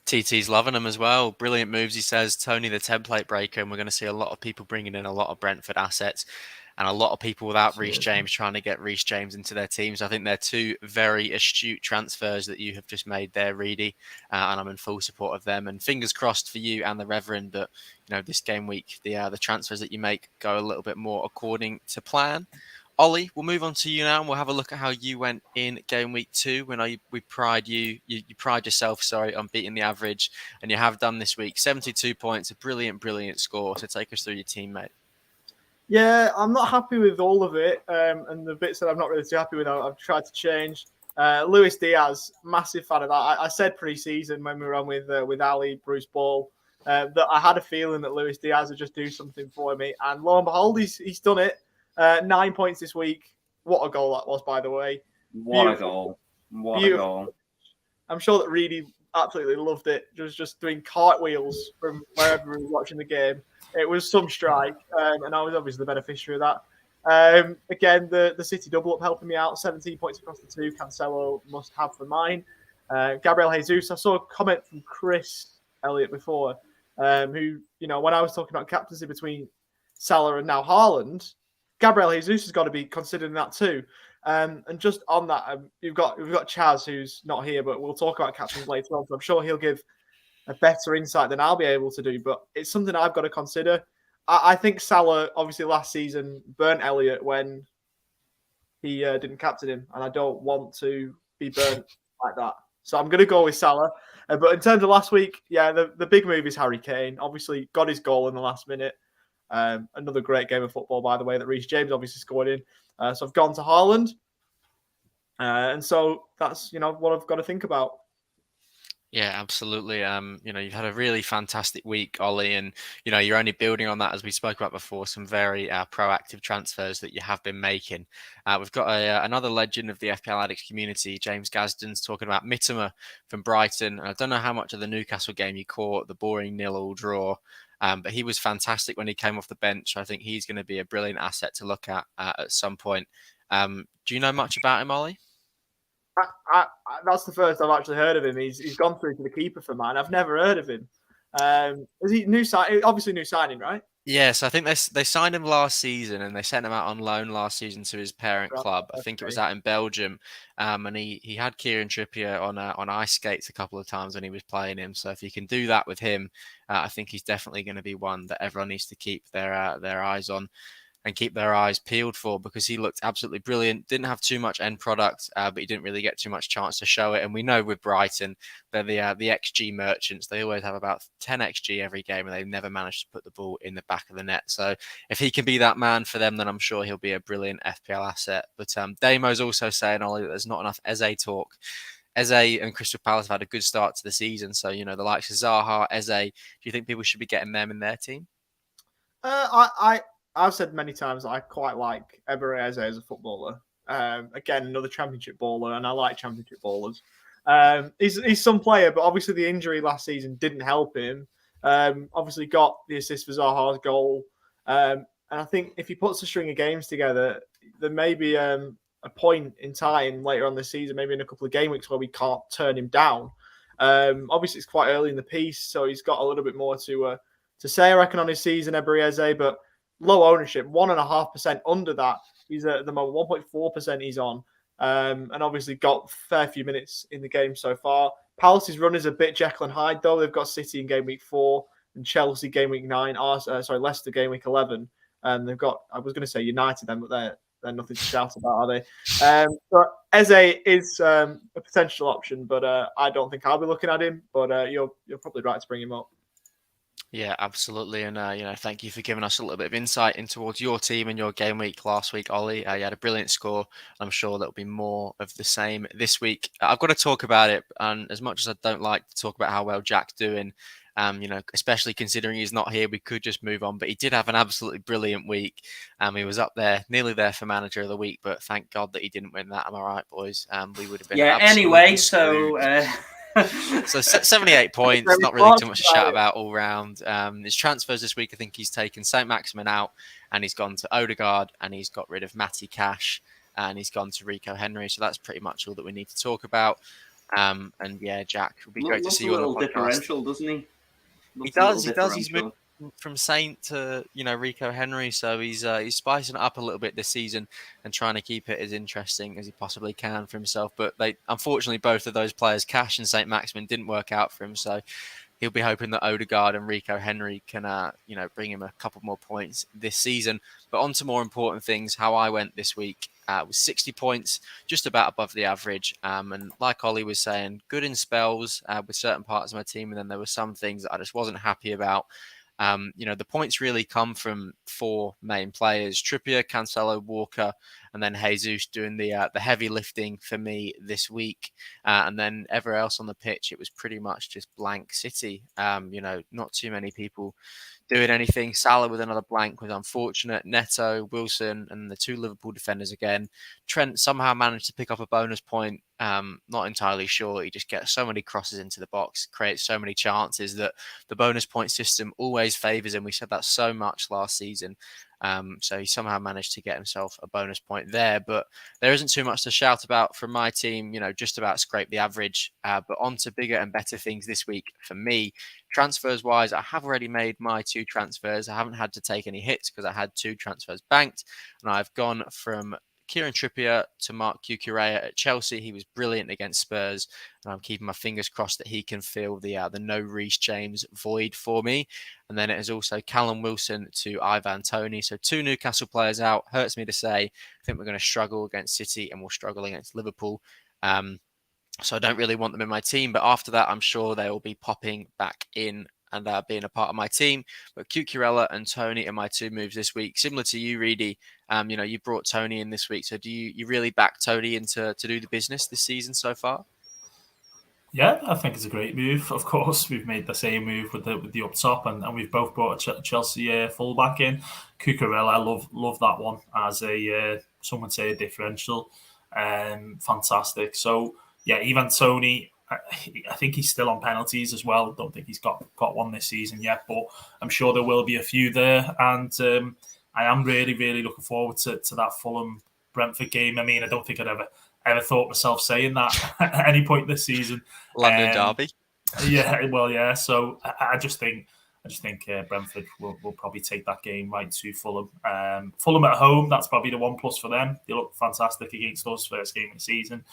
TT's loving them as well. Brilliant moves, he says. Tony, the template breaker, and we're going to see a lot of people bringing in a lot of Brentford assets. And a lot of people without Reece James trying to get Reece James into their teams. I think they're 2 very astute transfers that you have just made there, Reedy. And I'm in full support of them. And fingers crossed for you and the Reverend that this game week, the transfers that you make go a little bit more according to plan. Ollie, we'll move on to you now, and we'll have a look at how you went in game week 2. When we pride you pride yourself, on beating the average, and you have done this week. 72 points, a brilliant score. So take us through your team, mate. Yeah, I'm not happy with all of it, and the bits that I'm not really too happy with, I've tried to change. Luis Diaz, massive fan of that. I said pre-season when we were on with Ali, Bruce Ball, that I had a feeling that Luis Diaz would just do something for me, and lo and behold, he's done it. 9 points this week. What a goal that was, by the way. What a goal. I'm sure that Reedy absolutely loved it. Just doing cartwheels from wherever he was watching the game. It was some strike, and I was obviously the beneficiary of that. Again, the City double up helping me out. 17 points across the 2. Cancelo must have for mine. Gabriel Jesus. I saw a comment from Chris Elliott before, who, when I was talking about captaincy between Salah and now Haaland, Gabriel Jesus has got to be considering that too. And just on that, we've got Chaz, who's not here, but we'll talk about captains later on. So I'm sure he'll give a better insight than I'll be able to do. But it's something I've got to consider. I think Salah, obviously last season, burnt Elliott when he didn't captain him. And I don't want to be burnt like that. So I'm going to go with Salah. But in terms of last week, yeah, the big move is Harry Kane. Obviously got his goal in the last minute. Another great game of football, by the way, that Reece James obviously scored in. So I've gone to Haaland. And so that's, what I've got to think about. Yeah, absolutely. You've had a really fantastic week, Ollie, and you're only building on that, as we spoke about before, some very proactive transfers that you have been making. We've got another legend of the FPL Addicts community, James Gasden's talking about Mitoma from Brighton. I don't know how much of the Newcastle game you caught, the boring 0-0 draw, but he was fantastic when he came off the bench. I think he's going to be a brilliant asset to look at some point. Do you know much about him, Ollie? That's the first I've actually heard of him. He's gone through to the keeper for mine. I've never heard of him. Is he new signing? Obviously new signing, right? Yes, I think they signed him last season and they sent him out on loan last season to his parent club. I think it was out in Belgium, and he had Kieran Trippier on ice skates a couple of times when he was playing him. So if you can do that with him, I think he's definitely going to be one that everyone needs to keep their eyes on and keep their eyes peeled for, because he looked absolutely brilliant. Didn't have too much end product, but he didn't really get too much chance to show it. And we know with Brighton, they're the XG merchants. They always have about 10 XG every game, and they've never managed to put the ball in the back of the net. So if he can be that man for them, then I'm sure he'll be a brilliant FPL asset. But Damo's also saying, Ollie, that there's not enough Eze talk. Eze and Crystal Palace have had a good start to the season. So, the likes of Zaha, Eze, do you think people should be getting them in their team? I've said many times that I quite like Ebery Eze as a footballer. Again, another championship baller, and I like championship ballers. He's some player, but obviously the injury last season didn't help him. Obviously got the assist for Zaha's goal. And I think if he puts a string of games together, there may be a point in time later on this season, maybe in a couple of game weeks, where we can't turn him down. Obviously, it's quite early in the piece, so he's got a little bit more to say, I reckon, on his season, Ebery Eze, but low ownership, 1.5% under that. He's at the moment 1.4% he's on, and obviously got a fair few minutes in the game so far. Palace's run is a bit Jekyll and Hyde, though. They've got City in game week 4 and Chelsea game week 9. Leicester game week 11. And they've got, I was going to say United then, but they're nothing to shout about, are they? But Eze is a potential option, but I don't think I'll be looking at him. But you're probably right to bring him up. Yeah, absolutely. And, thank you for giving us a little bit of insight in towards your team and your game week last week, Ollie. You had a brilliant score. I'm sure there'll be more of the same this week. I've got to talk about it. And as much as I don't like to talk about how well Jack's doing, especially considering he's not here, we could just move on. But he did have an absolutely brilliant week. He was up there, nearly there for manager of the week. But thank God that he didn't win that. Am I right, boys? We would have been. Yeah, anyway, so... So 78 points, not really too much to shout about all round. His transfers this week, I think he's taken St. Maximin out and he's gone to Odegaard and he's got rid of Matty Cash and he's gone to Rico Henry. So that's pretty much all that we need to talk about. And yeah, Jack, it would be great to see you on the podcast. Differential, doesn't he? He does. He's moved from Saint to Rico Henry, so he's spicing it up a little bit this season and trying to keep it as interesting as he possibly can for himself. But unfortunately, both of those players, Cash and Saint Maximin, didn't work out for him. So he'll be hoping that Odegaard and Rico Henry can bring him a couple more points this season. But on to more important things. How I went this week was 60 points, just about above the average. And like Ollie was saying, good in spells with certain parts of my team, and then there were some things that I just wasn't happy about. The points really come from 4 main players: Trippier, Cancelo, Walker, and then Jesus doing the heavy lifting for me this week. And then everywhere else on the pitch, it was pretty much just blank City. Not too many people doing anything. Salah with another blank was unfortunate. Neto, Wilson, and the 2 Liverpool defenders again. Trent somehow managed to pick up a bonus point. Not entirely sure. He just gets so many crosses into the box, creates so many chances that the bonus point system always favours him. We said that so much last season. So he somehow managed to get himself a bonus point there. But there isn't too much to shout about from my team, just about scrape the average. But on to bigger and better things this week for me. Transfers wise, I have already made my 2 transfers. I haven't had to take any hits because I had 2 transfers banked. And I've gone from Kieran Trippier to Mark Cucurella at Chelsea. He was brilliant against Spurs, and I'm keeping my fingers crossed that he can fill the no Reece James void for me. And then it is also Callum Wilson to Ivan Toney. So 2 Newcastle players out. Hurts me to say. I think we're going to struggle against City and we'll struggle against Liverpool. So I don't really want them in my team, but after that, I'm sure they will be popping back in and being a part of my team. But Cucurella and Tony are my 2 moves this week. Similar to you, Reedy, you brought Tony in this week. So do you really back Tony into to do the business this season so far? Yeah, I think it's a great move. Of course, we've made the same move with the up top, and we've both brought a Chelsea fullback in. Cucurella, I love that one as a some would say a differential. Fantastic. So yeah, even Tony, I think he's still on penalties as well. Don't think he's got one this season yet, but I'm sure there will be a few there. And I am really looking forward to that Fulham Brentford game. I mean, I don't think I'd ever thought myself saying that at any point this season. London derby. Yeah, well, yeah. So I just think Brentford will probably take that game right to Fulham. Fulham at home, that's probably the 1+ for them. They look fantastic against us first game of the season.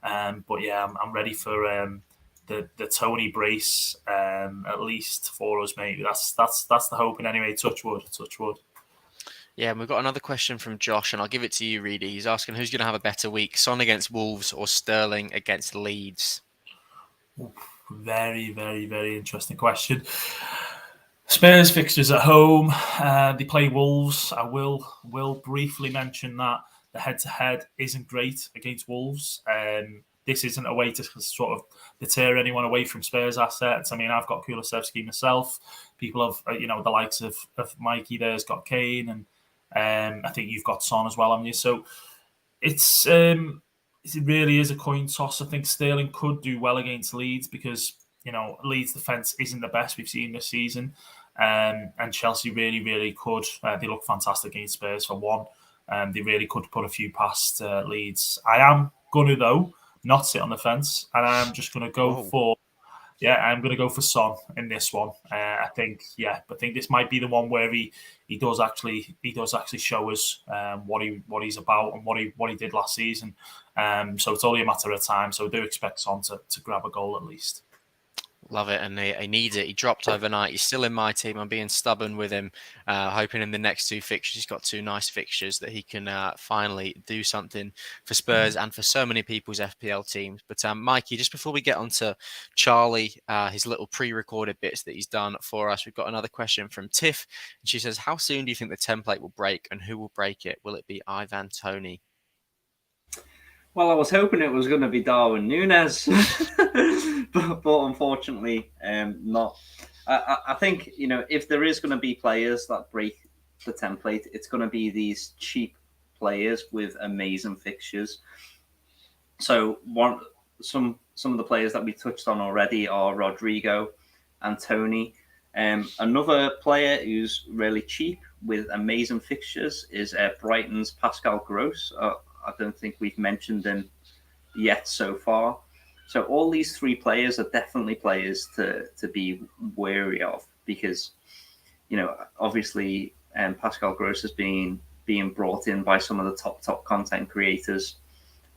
But yeah, I'm ready for the Tony brace at least for us, maybe. That's the hoping anyway. Touch wood. Yeah, and we've got another question from Josh, and I'll give it to you, Reedy. He's asking who's going to have a better week, Son against Wolves or Sterling against Leeds? Very interesting question. Spurs fixtures at home. They play Wolves. I will briefly mention that the head-to-head isn't great against Wolves. This isn't a way to sort of deter anyone away from Spurs assets. I mean, I've got Kulusevski myself. People have, the likes of Mikey there's got Kane, and I think you've got Son as well, haven't you? So it really is a coin toss. I think Sterling could do well against Leeds because, Leeds' defence isn't the best we've seen this season. And Chelsea really could. They look fantastic against Spurs for one. They really could put a few past Leeds. I am going to, though, not sit on the fence, and I'm just going to go I'm going to go for Son in this one. I think this might be the one where he does actually show us what he's about and what he did last season. So it's only a matter of time. So I do expect Son to grab a goal at least. Love it, and he needs it. He dropped overnight. He's still in my team. I'm being stubborn with him, hoping in the next 2 fixtures, he's got 2 nice fixtures, that he can finally do something for Spurs and for so many people's FPL teams. But Mikey, just before we get on to Charlie, his little pre-recorded bits that he's done for us, we've got another question from Tiff. And she says, how soon do you think the template will break, and who will break it? Will it be Ivan Toney? Well, I was hoping it was going to be Darwin Núñez, but unfortunately, not. I think, if there is going to be players that break the template, it's going to be these cheap players with amazing fixtures. So some of the players that we touched on already are Rodrigo and Tony. Another player who's really cheap with amazing fixtures is Brighton's Pascal Gross. I don't think we've mentioned him yet so far. So all these 3 players are definitely players to be wary of because, obviously Pascal Gross is being brought in by some of the top content creators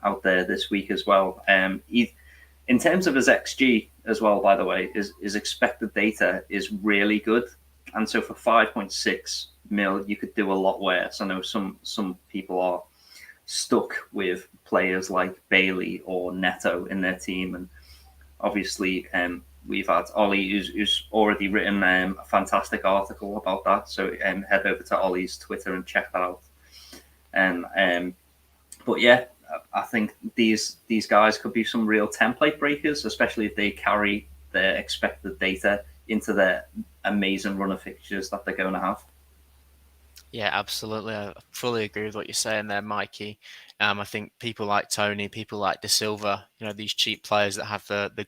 out there this week as well. In terms of his XG as well, by the way, his expected data is really good. And so for 5.6 mil, you could do a lot worse. I know some people are stuck with players like Bailey or Neto in their team, and obviously we've had Ollie who's already written a fantastic article about that, so head over to Ollie's Twitter and check that out. But yeah, I think these guys could be some real template breakers, especially if they carry their expected data into their amazing run of fixtures that they're going to have. Yeah, absolutely. I fully agree with what you're saying there, Mikey. I think people like Tony, people like De Silva, these cheap players that have the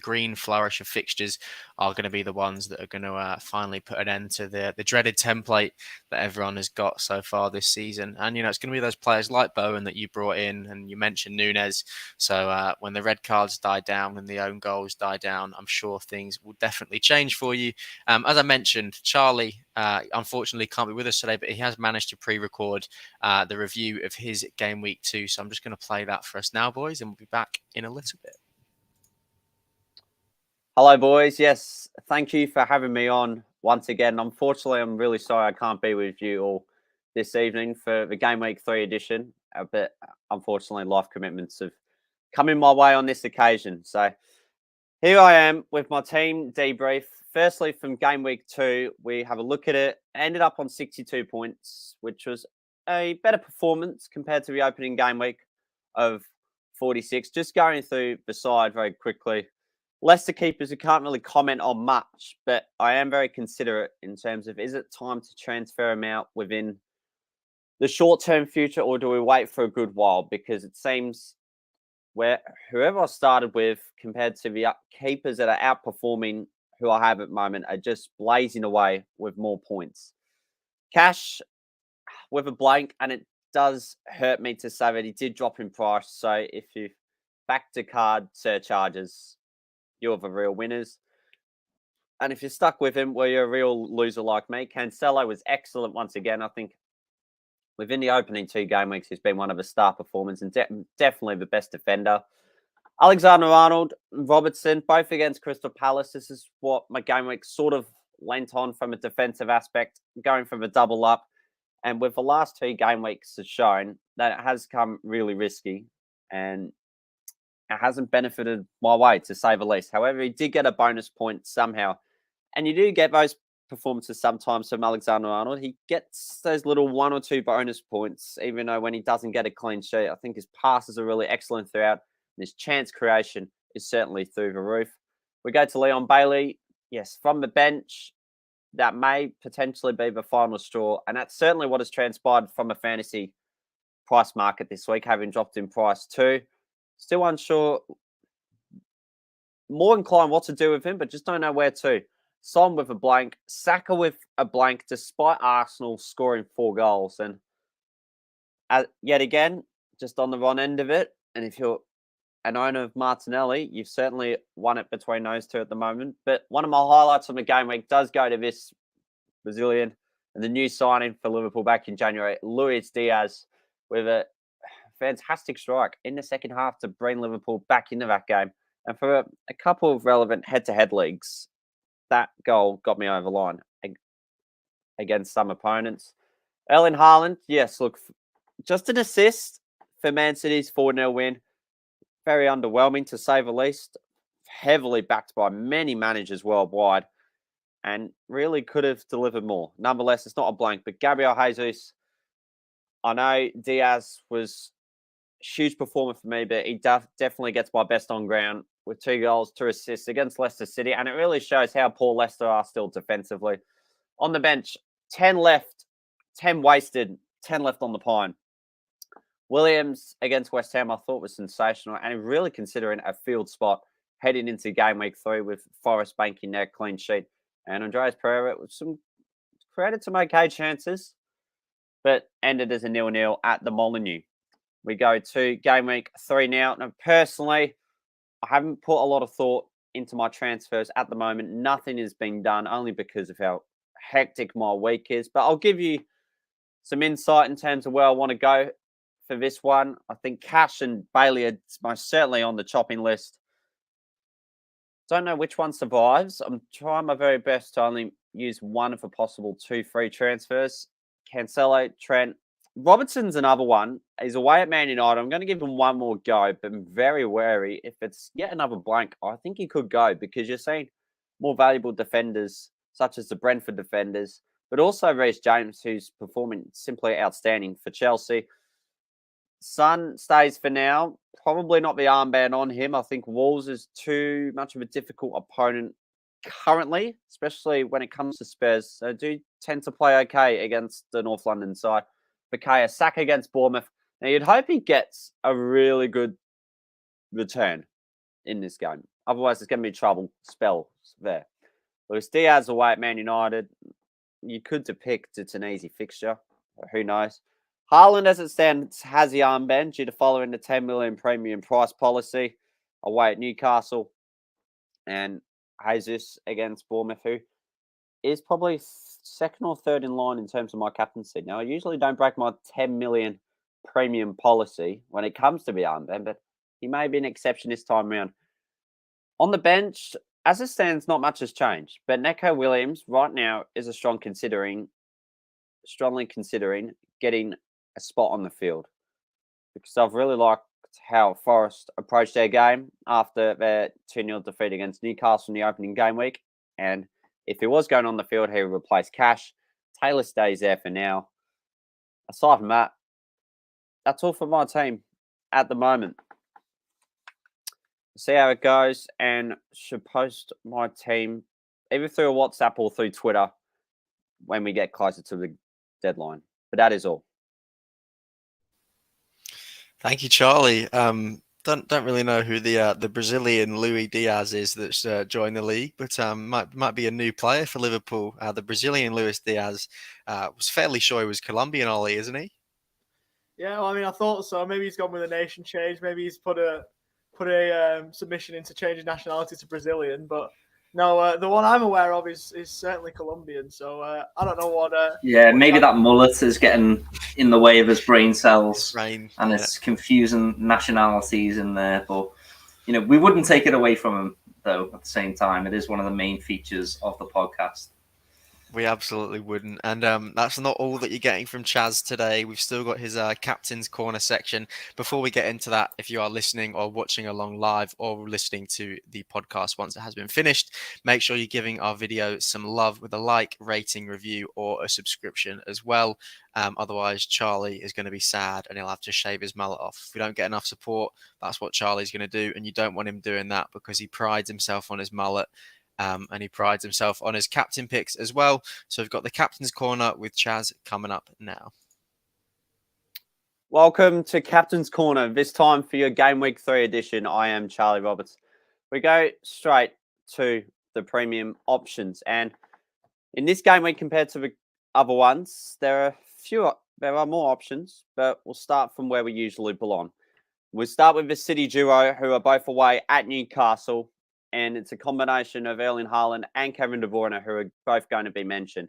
green flourish of fixtures are going to be the ones that are going to finally put an end to the dreaded template that everyone has got so far this season. And, it's going to be those players like Bowen that you brought in, and you mentioned Núñez. So when the red cards die down and the own goals die down, I'm sure things will definitely change for you. As I mentioned, Charlie, unfortunately can't be with us today, but he has managed to pre-record the review of his game week 2. So I'm just going to play that for us now, boys, and we'll be back in a little bit. Hello, boys. Yes, thank you for having me on once again. Unfortunately, I'm really sorry I can't be with you all this evening for the Game Week 3 edition, but unfortunately, life commitments have come in my way on this occasion. So Here I am with my team debrief. Firstly, from game week 2, we have a look at it. Ended up on 62 points, which was a better performance compared to the opening game week of 46. Just going through the side very quickly. Leicester keepers, we can't really comment on much, but I am very considerate in terms of, is it time to transfer them out within the short-term future, or do we wait for a good while? Because it seems where whoever I started with compared to the keepers that are outperforming who I have at the moment are just blazing away with more points. Cash with a blank, and it does hurt me to say that he did drop in price. So if you back to card surcharges, you're the real winners. And if you're stuck with him, well, you're a real loser like me. Cancelo was excellent once again. I think within the opening 2 game weeks, he's been one of the star performers and definitely the best defender. Alexander-Arnold, Robertson, both against Crystal Palace. This is what my game week sort of lent on from a defensive aspect, going from a double up. And with the last 2 game weeks has shown that it has come really risky and it hasn't benefited my way, to say the least. However, he did get a bonus point somehow. And you do get those performances sometimes from Alexander-Arnold. He gets those little 1 or 2 bonus points, even though when he doesn't get a clean sheet. I think his passes are really excellent throughout. And his chance creation is certainly through the roof. We go to Leon Bailey. Yes, from the bench, that may potentially be the final straw. And that's certainly what has transpired from a fantasy price market this week, having dropped in price too. Still unsure, more inclined what to do with him, but just don't know where to. Son with a blank, Saka with a blank, despite Arsenal scoring 4 goals. And yet again, just on the wrong end of it. And if you're an owner of Martinelli, you've certainly won it between those 2 at the moment. But one of my highlights from the game week does go to this Brazilian and the new signing for Liverpool back in January, Luis Diaz, with a fantastic strike in the second half to bring Liverpool back into that game. And for a couple of relevant head-to-head leagues, that goal got me over the line against some opponents. Erling Haaland, yes, look, just an assist for Man City's 4-0 win. Very underwhelming, to say the least. Heavily backed by many managers worldwide and really could have delivered more. Nonetheless, it's not a blank, but Gabriel Jesus, I know Diaz was a huge performer for me, but he definitely gets my best on ground with 2 goals, 2 assists against Leicester City. And it really shows how poor Leicester are still defensively. On the bench, 10 left, 10 wasted, 10 left on the pine. Williams against West Ham, I thought was sensational. And really considering a field spot heading into game week 3 with Forest banking their clean sheet. And Andreas Pereira created some okay chances, but ended as a 0-0 at the Molineux. We go to game week 3 now. Now, personally, I haven't put a lot of thought into my transfers at the moment. Nothing is being done, only because of how hectic my week is. But I'll give you some insight in terms of where I want to go for this one. I think Cash and Bailey are most certainly on the chopping list. Don't know which one survives. I'm trying my very best to only use one of the possible 2 free transfers. Cancelo, Trent. Robertson's another one. He's away at Man United. I'm going to give him one more go, but I'm very wary. If it's yet another blank, I think he could go, because you're seeing more valuable defenders, such as the Brentford defenders, but also Reece James, who's performing simply outstanding for Chelsea. Son stays for now. Probably not the armband on him. I think Wolves is too much of a difficult opponent currently, especially when it comes to Spurs. So do tend to play okay against the North London side. Bakaya, Saka against Bournemouth. Now, you'd hope he gets a really good return in this game. Otherwise, there's going to be trouble spells there. Luis Diaz away at Man United. You could depict it's an easy fixture. Who knows? Haaland, as it stands, has the armband due to following the 10 million premium price policy away at Newcastle. And Jesus against Bournemouth, who is probably second or third in line in terms of my captaincy. Now, I usually don't break my 10 million premium policy when it comes to the armband, but he may be an exception this time around. On the bench, as it stands, not much has changed, but Neco Williams right now is strongly considering getting a spot on the field, because I've really liked how Forest approached their game after their 2-0 defeat against Newcastle in the opening game week. And if he was going on the field, he would replace Cash. Taylor stays there for now. Aside from that, that's all for my team at the moment. See how it goes, and should post my team either through a WhatsApp or through Twitter when we get closer to the deadline. But that is all. Thank you, Charlie. Don't really know who the Brazilian Luis Diaz is that's joined the league, but might be a new player for Liverpool. The Brazilian Luis Diaz was fairly sure he was Colombian, Ollie, isn't he? Yeah, well, I mean, I thought so. Maybe he's gone with a nation change. Maybe he's put a submission into changing nationality to Brazilian. But no, the one I'm aware of is certainly Colombian. So I don't know what. Yeah, maybe that mullet is getting in the way of his brain cells, Brain, and yeah. it's confusing nationalities in there. But we wouldn't take it away from him, though. At the same time, it is one of the main features of the podcast. We absolutely wouldn't. And that's not all that you're getting from Chaz today. We've still got his Captain's Corner section. Before we get into that, if you are listening or watching along live or listening to the podcast once it has been finished, make sure you're giving our video some love with a like, rating, review, or a subscription as well. Otherwise, Charlie is going to be sad and he'll have to shave his mullet off. If we don't get enough support, that's what Charlie's going to do. And you don't want him doing that because he prides himself on his mullet. And he prides himself on his captain picks as well. So we've got the Captain's Corner with Chaz coming up now. Welcome to Captain's Corner. This time for your Game Week 3 edition. I am Charlie Roberts. We go straight to the premium options. And in this game week compared to the other ones, there are more options, but we'll start from where we usually belong. We'll start with the City duo, who are both away at Newcastle. And it's a combination of Erling Haaland and Kevin De Bruyne, who are both going to be mentioned.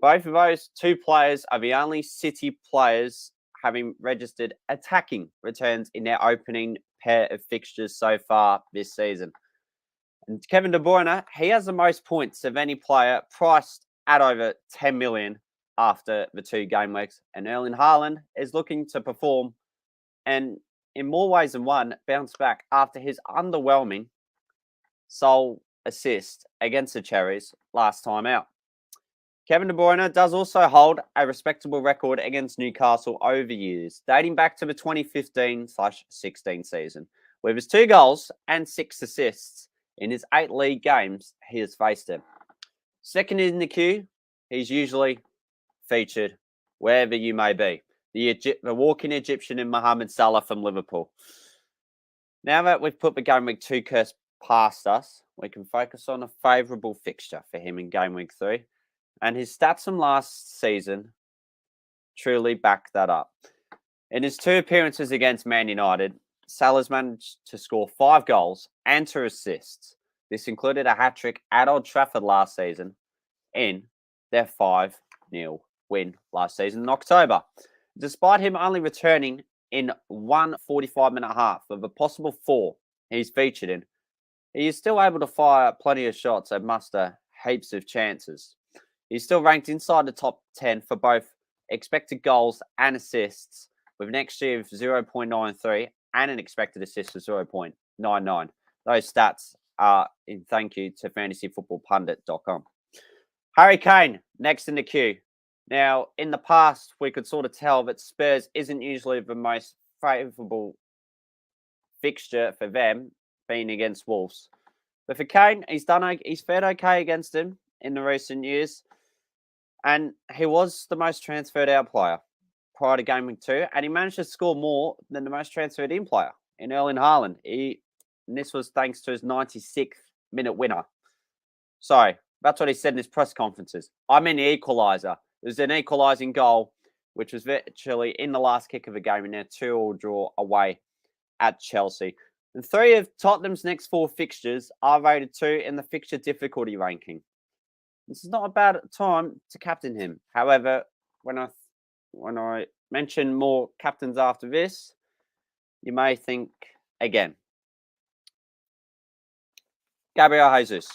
Both of those two players are the only City players having registered attacking returns in their opening pair of fixtures so far this season. And Kevin De Bruyne, he has the most points of any player priced at over 10 million after the 2 game weeks. And Erling Haaland is looking to perform and, in more ways than one, bounce back after his underwhelming sole assist against the Cherries last time out. Kevin De Bruyne does also hold a respectable record against Newcastle over years, dating back to the 2015/16 season, with his 2 goals and 6 assists in his 8 league games he has faced him. Second in the queue, he's usually featured wherever you may be. The walking Egyptian in Mohamed Salah from Liverpool. Now that we've put the Game Week 2 curse past us, we can focus on a favourable fixture for him in Game Week 3. And his stats from last season truly back that up. In his 2 appearances against Man United, Salah's managed to score 5 goals and 2 assists. This included a hat-trick at Old Trafford last season in their 5-0 win last season in October. Despite him only returning in 1 45-minute half of a possible 4 he's featured in, he is still able to fire plenty of shots and muster heaps of chances. He's still ranked inside the top 10 for both expected goals and assists, with an XG of 0.93 and an expected assist of 0.99. Those stats are in thank you to fantasyfootballpundit.com. Harry Kane, next in the queue. Now, in the past, we could sort of tell that Spurs isn't usually the most favourable fixture for them, being against Wolves. But for Kane, he's fared okay against him in the recent years. And he was the most transferred out player prior to Game Week 2. And he managed to score more than the most transferred in player in Erling Haaland. And this was thanks to his 96th minute winner. Sorry, that's what he said in his press conferences. I'm in the equaliser. It was an equalising goal, which was virtually in the last kick of the game, and their 2-2 draw away at Chelsea. And 3 of Tottenham's next 4 fixtures are rated 2 in the fixture difficulty ranking. This is not a bad time to captain him. However, when I mention more captains after this, you may think again. Gabriel Jesus.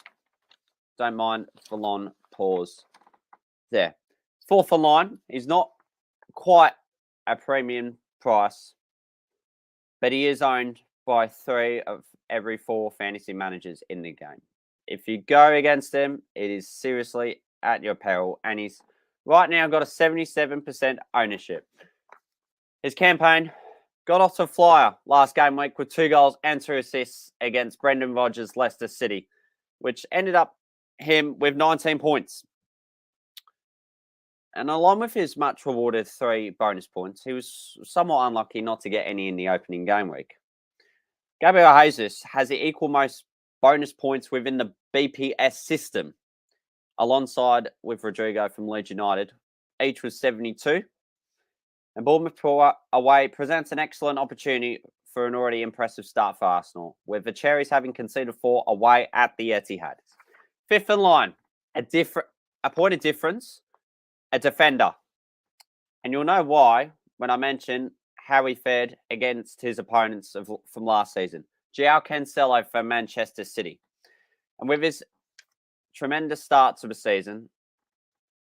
Don't mind the long pause there. 4th on line. He's not quite a premium price but he is owned by 3 of every 4 fantasy managers in the game. If you go against him, it is seriously at your peril, and he's right now got a 77% ownership. His campaign got off to a flyer last game week with 2 goals and 2 assists against Brendan Rodgers' Leicester City, which ended up him with 19 points. And along with his much rewarded 3 bonus points, he was somewhat unlucky not to get any in the opening game week. Gabriel Jesus has the equal most bonus points within the BPS system, alongside with Rodrigo from Leeds United. Each was 72. And Bournemouth away presents an excellent opportunity for an already impressive start for Arsenal, with the Cherries having conceded 4 away at the Etihad. Fifth in line, a point of difference, a defender. And you'll know why when I mention how he fared against his opponents from last season. João Cancelo for Manchester City. And with his tremendous start to the season,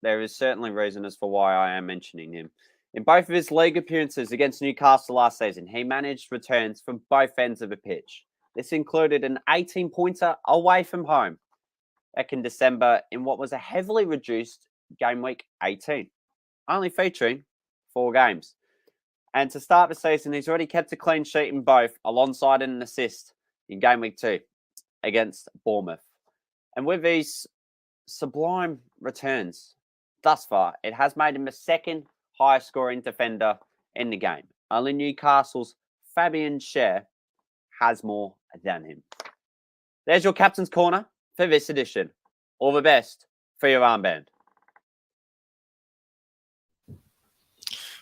there is certainly reason as for why I am mentioning him. In both of his league appearances against Newcastle last season, he managed returns from both ends of the pitch. This included an 18-pointer away from home back in December in what was a heavily reduced game week 18, only featuring 4 games. And to start the season, he's already kept a clean sheet in both, alongside an assist in game week 2 against Bournemouth. And with these sublime returns thus far, it has made him the second highest scoring defender in the game. Only Newcastle's Fabian Schär has more than him. There's your captain's corner for this edition. All the best for your armband.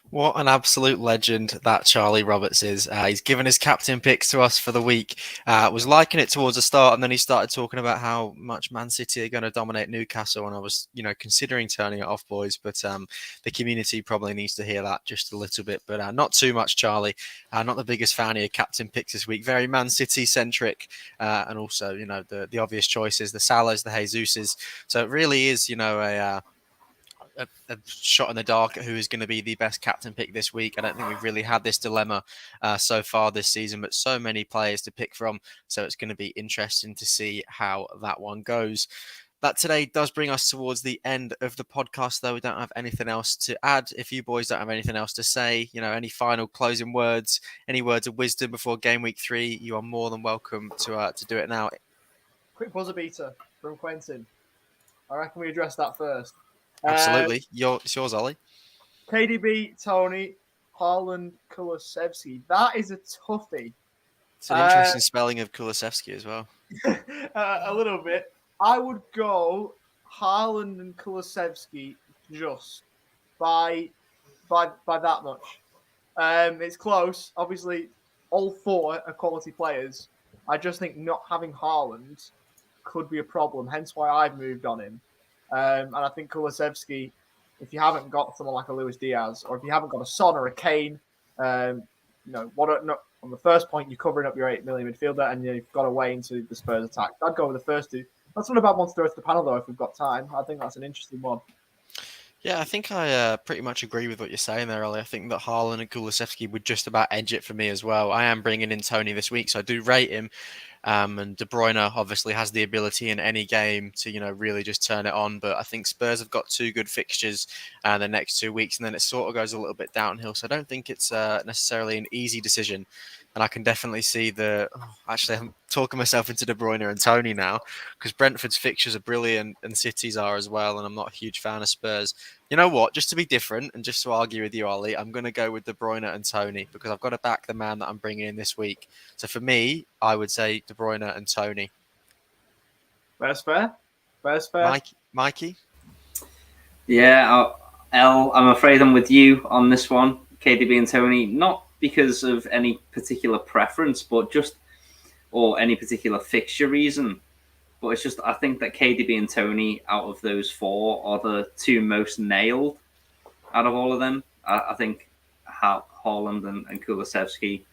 What an absolute legend that Charlie Roberts is. He's given his captain picks to us for the week. Was liking it towards the start, and then he started talking about how much Man City are going to dominate Newcastle, and I was, considering turning it off, boys, but the community probably needs to hear that just a little bit, but not too much, Charlie. Not the biggest fan of your captain picks this week. Very Man City centric, and also, the obvious choices, the Salahs, the Jesuses. So it really is, a shot in the dark at who is going to be the best captain pick this week. I don't think we've really had this dilemma so far this season, but so many players to pick from. So it's going to be interesting to see how that one goes. That today does bring us towards the end of the podcast, though. We don't have anything else to add. If you boys don't have anything else to say, any final closing words, any words of wisdom before game week 3, you are more than welcome to do it now. Quick buzzer beater from Quentin. I reckon we address that first. Absolutely. It's yours, Ollie. KDB, Tony, Haaland, Kulusevski. That is a toughie. It's an interesting spelling of Kulusevski as well. A little bit. I would go Haaland and Kulusevski just by that much. It's close. Obviously, all 4 are quality players. I just think not having Haaland could be a problem, hence why I've moved on him. And I think Kulusevski, if you haven't got someone like a Luis Diaz, or if you haven't got a Son or a Kane, on the first point, you're covering up your 8 million midfielder, and you've got away into the Spurs attack. I'd go with the first 2. That's one about one to throw to the panel, though, if we've got time. I think that's an interesting one. Yeah, I think I pretty much agree with what you're saying there, Ollie. I think that Haaland and Kulusevski would just about edge it for me as well. I am bringing in Tony this week, so I do rate him. And De Bruyne obviously has the ability in any game to, really just turn it on. But I think Spurs have got 2 good fixtures the next 2 weeks, and then it sort of goes a little bit downhill. So I don't think it's necessarily an easy decision. And I can definitely see actually, I'm talking myself into De Bruyne and Tony now, because Brentford's fixtures are brilliant and City's are as well. And I'm not a huge fan of Spurs. You know what? Just to be different and just to argue with you, Ollie, I'm going to go with De Bruyne and Tony, because I've got to back the man that I'm bringing in this week. So for me, I would say De Bruyne and Tony. That's fair. That's fair. Mikey? Yeah, I'm afraid I'm with you on this one. KDB and Tony, not because of any particular preference, or any particular fixture reason. But it's just, I think that KDB and Tony, out of those 4, are the 2 most nailed out of all of them. I think Haaland and Kulusevski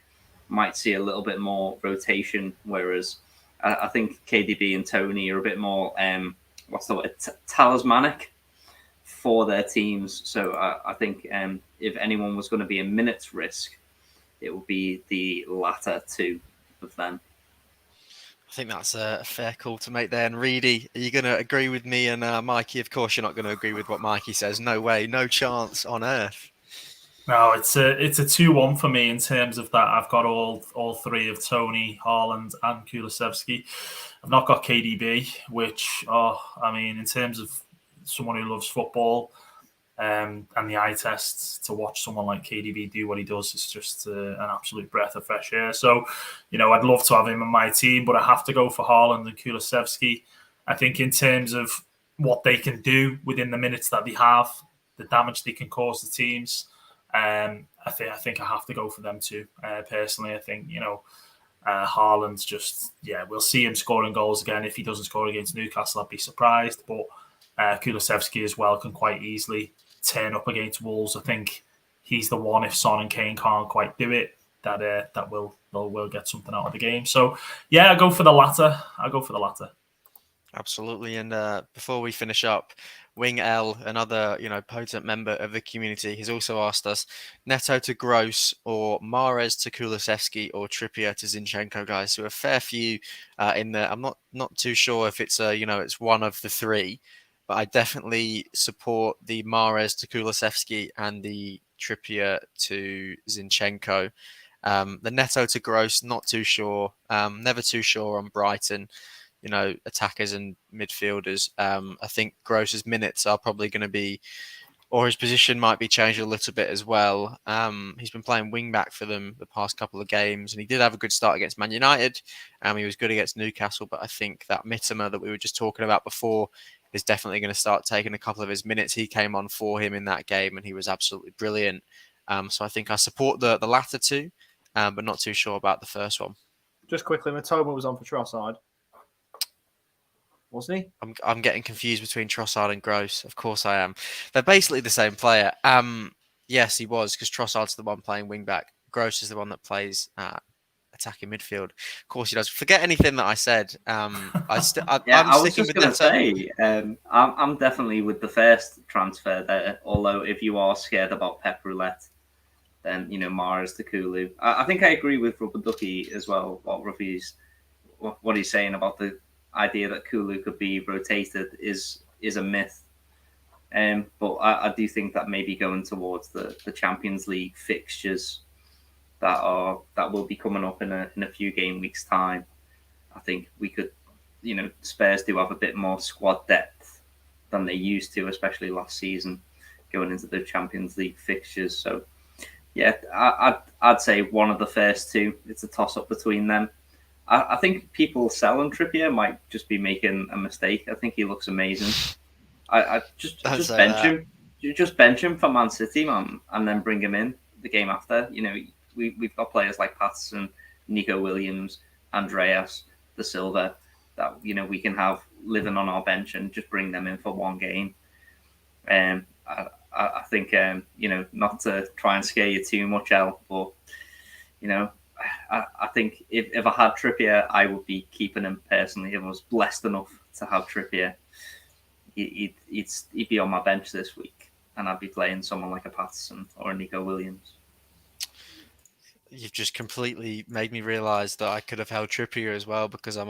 might see a little bit more rotation, whereas I think KDB and Tony are a bit more, talismanic for their teams. So I think if anyone was going to be a minutes risk, it will be the latter two of them. I think that's a fair call to make there. And Reedy, are you going to agree with me and Mikey? Of course, you're not going to agree with what Mikey says. No way, no chance on earth. No, it's a 2-1 for me in terms of that. I've got all three of Tony, Haaland, and Kulusevski. I've not got KDB, which, I mean, in terms of someone who loves football and the eye tests, to watch someone like KDB do what he does is just an absolute breath of fresh air. So, I'd love to have him in my team, but I have to go for Haaland and Kulusevski. I think in terms of what they can do within the minutes that they have, the damage they can cause the teams, I think I have to go for them too. Personally, I think Haaland's just we'll see him scoring goals again. If he doesn't score against Newcastle, I'd be surprised. But Kulusevski as well can quite easily turn up against Wolves. I think he's the one, if Son and Kane can't quite do it, that will get something out of the game. So I go for the latter. Absolutely. And before we finish up, Wing L, another potent member of the community, has also asked us Neto to Gross or Mahrez to Kulusevski or Trippier to Zinchenko, guys. So a fair few in there. I'm not too sure if it's it's one of the three, but I definitely support the Mahrez to Kulusevski and the Trippier to Zinchenko. The Neto to Gross, not too sure. Never too sure on Brighton. Attackers and midfielders. I think Gross's minutes are probably going to be, or his position might be changed a little bit as well. He's been playing wing back for them the past couple of games, and he did have a good start against Man United. He was good against Newcastle, but I think that Mitoma that we were just talking about before is definitely going to start taking a couple of his minutes. He came on for him in that game, and he was absolutely brilliant. So I think I support the latter two, but not too sure about the first one. Just quickly, Mitoma was on for Trossard, wasn't he? I'm getting confused between Trossard and Gross. Of course I am. They're basically the same player. Yes, he was, because Trossard's the one playing wing back. Gross is the one that plays attacking midfield. Of course he does. Forget anything that I said. I'm was sticking just with going to Neto. say, I'm definitely with the first transfer there. Although if you are scared about Pep Roulette, then Mahrez to Kulu. I think I agree with Rubber Ducky as well. What he's saying about the idea that Kulu could be rotated is a myth. But I do think that maybe going towards the Champions League fixtures that will be coming up in a few game weeks' time, I think we could, Spurs do have a bit more squad depth than they used to, especially last season, going into the Champions League fixtures. So I'd say one of the first two. It's a toss up between them. I think people selling Trippier might just be making a mistake. I think he looks amazing. I just bench him. You just bench him for Man City, man, and then bring him in the game after. We've got players like Patterson, Nico Williams, Andreas, De Silva that we can have living on our bench and just bring them in for one game. I think not to try and scare you too much, El, but I think if I had Trippier, I would be keeping him personally. If I was blessed enough to have Trippier, he'd be on my bench this week, and I'd be playing someone like a Patterson or a Nico Williams. You've just completely made me realise that I could have held Trippier as well, because I'm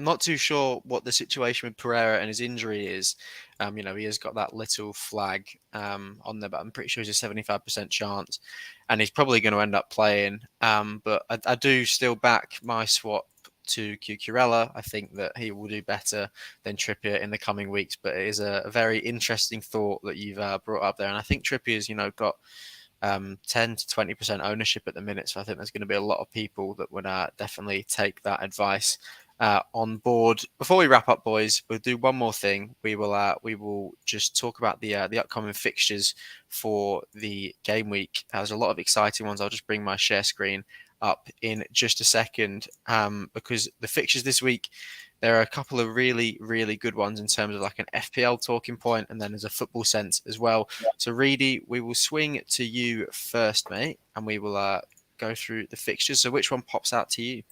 not too sure what the situation with Pereira and his injury is. He has got that little flag on there, but I'm pretty sure he's a 75% chance, and he's probably going to end up playing. But I do still back my swap to Cucurella. I think that he will do better than Trippier in the coming weeks, but it is a very interesting thought that you've brought up there. And I think Trippier's, got 10 to 20% ownership at the minute. So I think there's going to be a lot of people that would definitely take that advice on board. Before we wrap up, boys, we'll do one more thing. We will just talk about the upcoming fixtures for the game week. There's a lot of exciting ones. I'll just bring my share screen up in just a second, because the fixtures this week, there are a couple of really, really good ones in terms of like an FPL talking point, and then there's a football sense as well. Yeah. So, Reedy, we will swing to you first, mate, and we will go through the fixtures. So, which one pops out to you?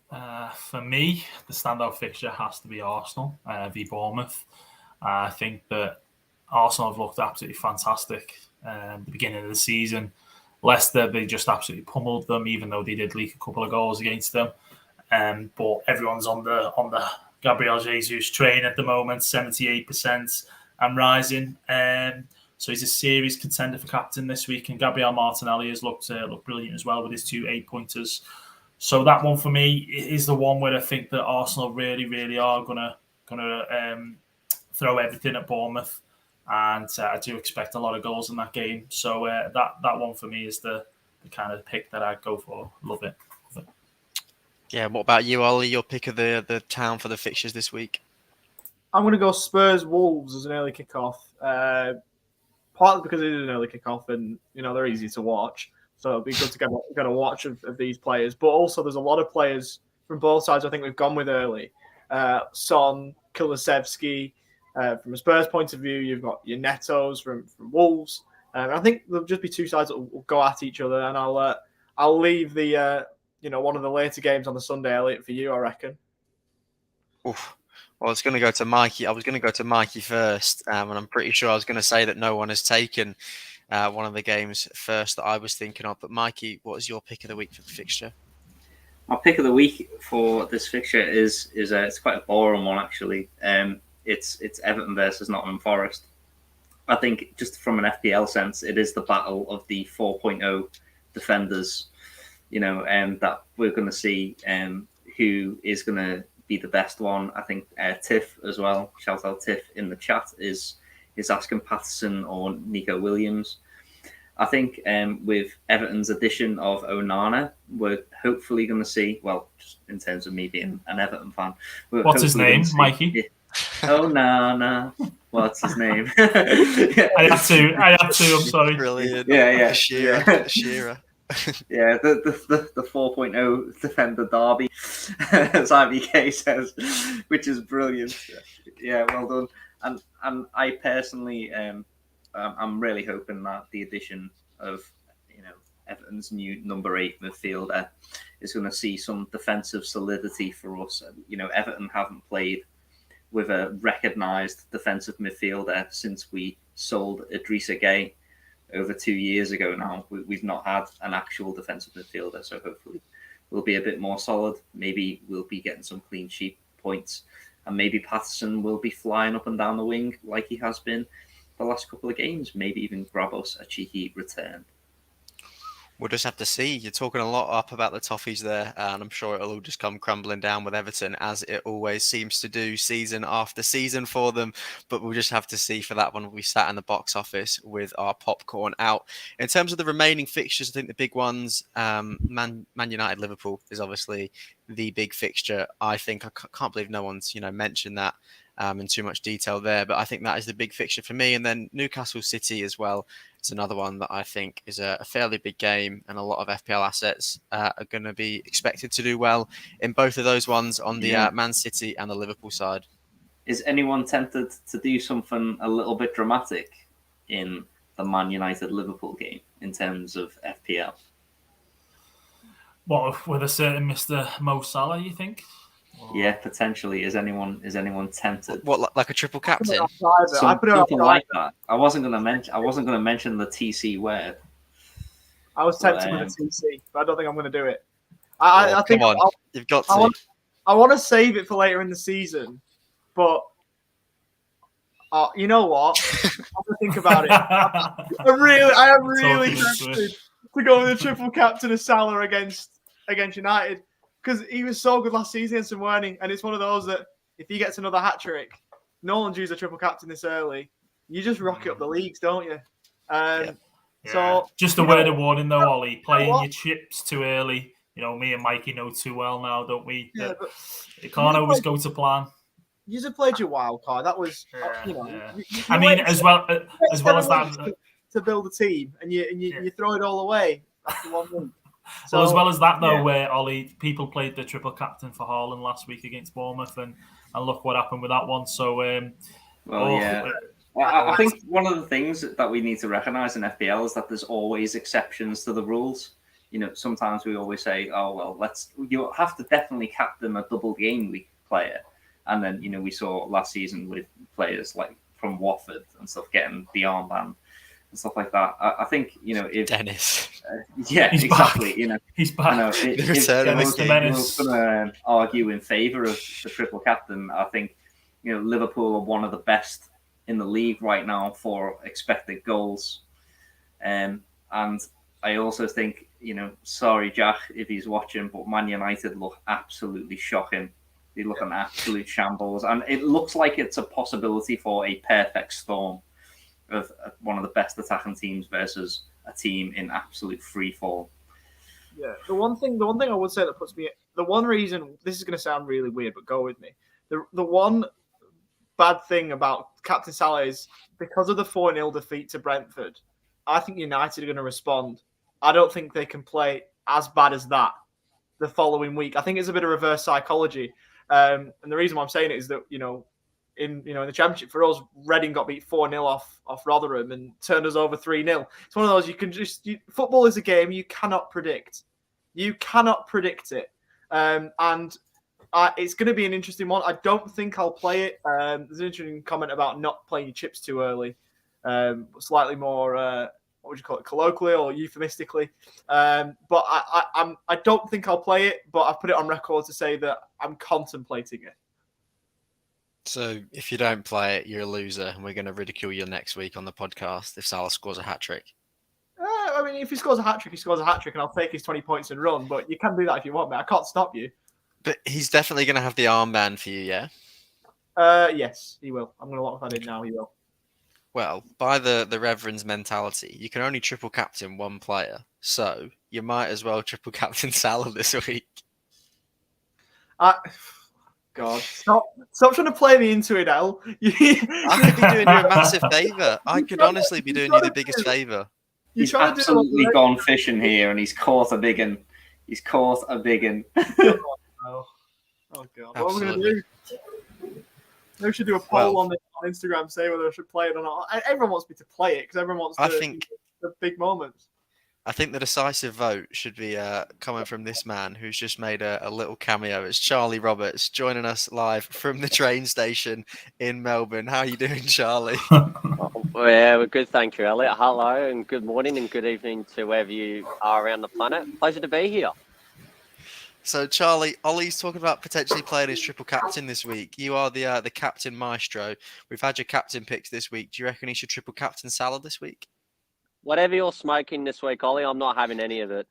For me, the standout fixture has to be Arsenal v Bournemouth. I think that Arsenal have looked absolutely fantastic at the beginning of the season. Leicester, they just absolutely pummeled them, even though they did leak a couple of goals against them. But everyone's on the Gabriel Jesus train at the moment, 78% and rising. So he's a serious contender for captain this week. And Gabriel Martinelli has looked brilliant as well with his 2 8-pointers. So that one for me is the one where I think that Arsenal really, really are gonna throw everything at Bournemouth, and I do expect a lot of goals in that game. So that one for me is the kind of pick that I'd go for. Love it. Yeah. What about you, Ollie? Your pick of the town for the fixtures this week? I'm going to go Spurs Wolves as an early kickoff. Partly because it is an early kickoff, and they're easy to watch. So it'll be good to get a watch of these players. But also, there's a lot of players from both sides I think we've gone with early. Son, Kulusevski. From a Spurs point of view, you've got your Netos from Wolves. I think there'll just be two sides that will go at each other, and I'll leave the one of the later games on the Sunday, Elliot, for you, I reckon. Oof. Well, I was going to go to Mikey. I was going to go to Mikey first, and I'm pretty sure I was going to say that no one has taken one of the games first that I was thinking of. But Mikey, what is your pick of the week for the fixture? My pick of the week for this fixture is it's quite a boring one actually. It's Everton versus Nottingham Forest. I think just from an FPL sense, it is the battle of the 4.0 defenders. That we're going to see who is going to be the best one. I think Tiff as well. Shout out Tiff in the chat is asking Patterson or Nico Williams. I think with Everton's addition of Onana, we're hopefully going to see. Well, just in terms of me being an Everton fan, what's his name, Mikey? Onana. What's his name? I have to. I'm sorry. Brilliant. Yeah. Shearer. Yeah, the 4.0 defender derby, as IBK says, which is brilliant. Yeah, well done. And I personally, I'm really hoping that the addition of Everton's new number 8 midfielder is going to see some defensive solidity for us. Everton haven't played with a recognised defensive midfielder since we sold Idrissa Gueye over 2 years ago now. We've not had an actual defensive midfielder, so hopefully we'll be a bit more solid. Maybe we'll be getting some clean sheet points, and maybe Patterson will be flying up and down the wing like he has been the last couple of games. Maybe even grab us a cheeky return. We'll just have to see. You're talking a lot up about the Toffees there, and I'm sure it'll all just come crumbling down with Everton, as it always seems to do season after season for them. But we'll just have to see for that one. We sat in the box office with our popcorn out. In terms of the remaining fixtures, I think the big ones, Man United Liverpool is obviously the big fixture. I think I can't believe no one's mentioned that in too much detail there, but I think that is the big fixture for me. And then Newcastle City as well. It's another one that I think is a fairly big game, and a lot of FPL assets are going to be expected to do well in both of those ones on the Man City and the Liverpool side. Is anyone tempted to do something a little bit dramatic in the Man United Liverpool game in terms of FPL? What, with a certain Mr. Mo Salah, you think? Yeah, potentially. Is anyone tempted? What, like a triple captain? Something like that. I wasn't going to mention the TC word. I was tempted with the TC, but I don't think I'm going to do it. I think come on, you've got to. I want to save it for later in the season, but you know what? I'm going to think about it. I am really tempted to go with the triple captain of Salah against United. Because he was so good last season, weren't he? And it's one of those that if he gets another hat trick, no one's used a triple captain this early. You just rocket up the leagues, don't you? So just a word of warning, though, Ollie. Playing your chips too early. Me and Mikey know too well now, don't we? Yeah, but it can't always go to plan. You just played your wild card. That was, I mean, as well as that, to build a team, and you throw it all away after 1 week. So, well, as well as that, though, where Ollie, people played the triple captain for Haaland last week against Bournemouth, and look what happened with that one. So, I think one of the things that we need to recognise in FPL is that there's always exceptions to the rules. Sometimes we always say, "Oh well, you have to definitely captain a double game week player," and then we saw last season with players like from Watford and stuff getting the armband. and stuff like that. I think, you know, if Dennis. yeah, He's exactly. back. You know, He's I know back. if return of was the going menace. to argue in favour of the triple captain, I think, you know, Liverpool are one of the best in the league right now for expected goals. And I also think, you know, sorry, Jack, if he's watching, but Man United look absolutely shocking. They look an absolute shambles. And it looks like it's a possibility for a perfect storm of one of the best attacking teams versus a team in absolute free fall. Yeah, the one thing I would say that puts me, the one reason, this is going to sound really weird, but go with me. The one bad thing about Captain Salah is because of the 4-0 defeat to Brentford, I think United are going to respond. I don't think they can play as bad as that the following week. I think it's a bit of reverse psychology. And the reason why I'm saying it is that, in the Championship for us, Reading got beat 4-0 off Rotherham and turned us over 3-0. It's one of those football is a game you cannot predict. You cannot predict it. And it's going to be an interesting one. I don't think I'll play it. There's an interesting comment about not playing your chips too early. Slightly more, what would you call it, colloquially or euphemistically. But I don't think I'll play it, but I've put it on record to say that I'm contemplating it. So if you don't play it, you're a loser, and we're going to ridicule you next week on the podcast if Salah scores a hat-trick. I mean, if he scores a hat-trick, he scores a hat-trick, and I'll take his 20 points and run. But you can do that if you want, mate. I can't stop you. But he's definitely going to have the armband for you, yeah? Yes, he will. I'm going to lock that in now. He will. Well, by the Reverend's mentality, you can only triple captain one player. So you might as well triple captain Salah this week. God, stop trying to play me into it, El. I could be doing you a massive favour. I could honestly be doing you the biggest favour. He's absolutely gone fishing here, and he's caught a big one. He's caught a big one. Oh God! What am I going to do? Maybe we should do a poll on Instagram, say whether I should play it or not. Everyone wants me to play it because everyone wants the big moments. I think the decisive vote should be coming from this man who's just made a little cameo. It's Charlie Roberts joining us live from the train station in Melbourne. How are you doing, Charlie? Yeah, we're good, thank you, Elliot. Hello, and good morning and good evening to wherever you are around the planet. Pleasure to be here. So, Charlie, Ollie's talking about potentially playing his triple captain this week. You are the captain maestro. We've had your captain picks this week. Do you reckon he should triple captain Salah this week? Whatever you're smoking this week, Ollie, I'm not having any of it.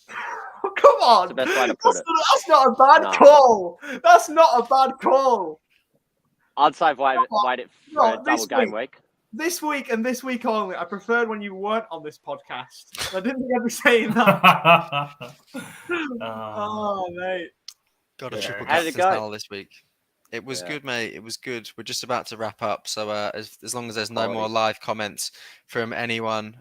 Come on. That's the best way to put it. That's not a bad call. That's not a bad call. I'd say wait it for a double game week. This week and this week only. I preferred when you weren't on this podcast. I didn't think I'd be saying that. Oh, mate. Got a triple captain Salah this week. It was good, mate. It was good. We're just about to wrap up, so as long as there's no more live comments from anyone,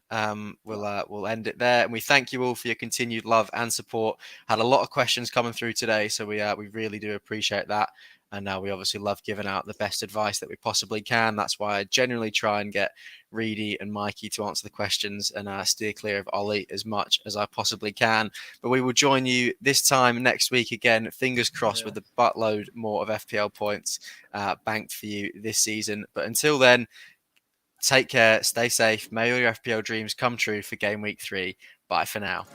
we'll end it there. And we thank you all for your continued love and support. Had a lot of questions coming through today, so we really do appreciate that. And we obviously love giving out the best advice that we possibly can. That's why I generally try and get Reedy and Mikey to answer the questions and steer clear of Ollie as much as I possibly can. But we will join you this time next week again, fingers crossed, with a buttload more of FPL points banked for you this season. But until then, take care, stay safe. May all your FPL dreams come true for Game Week 3. Bye for now.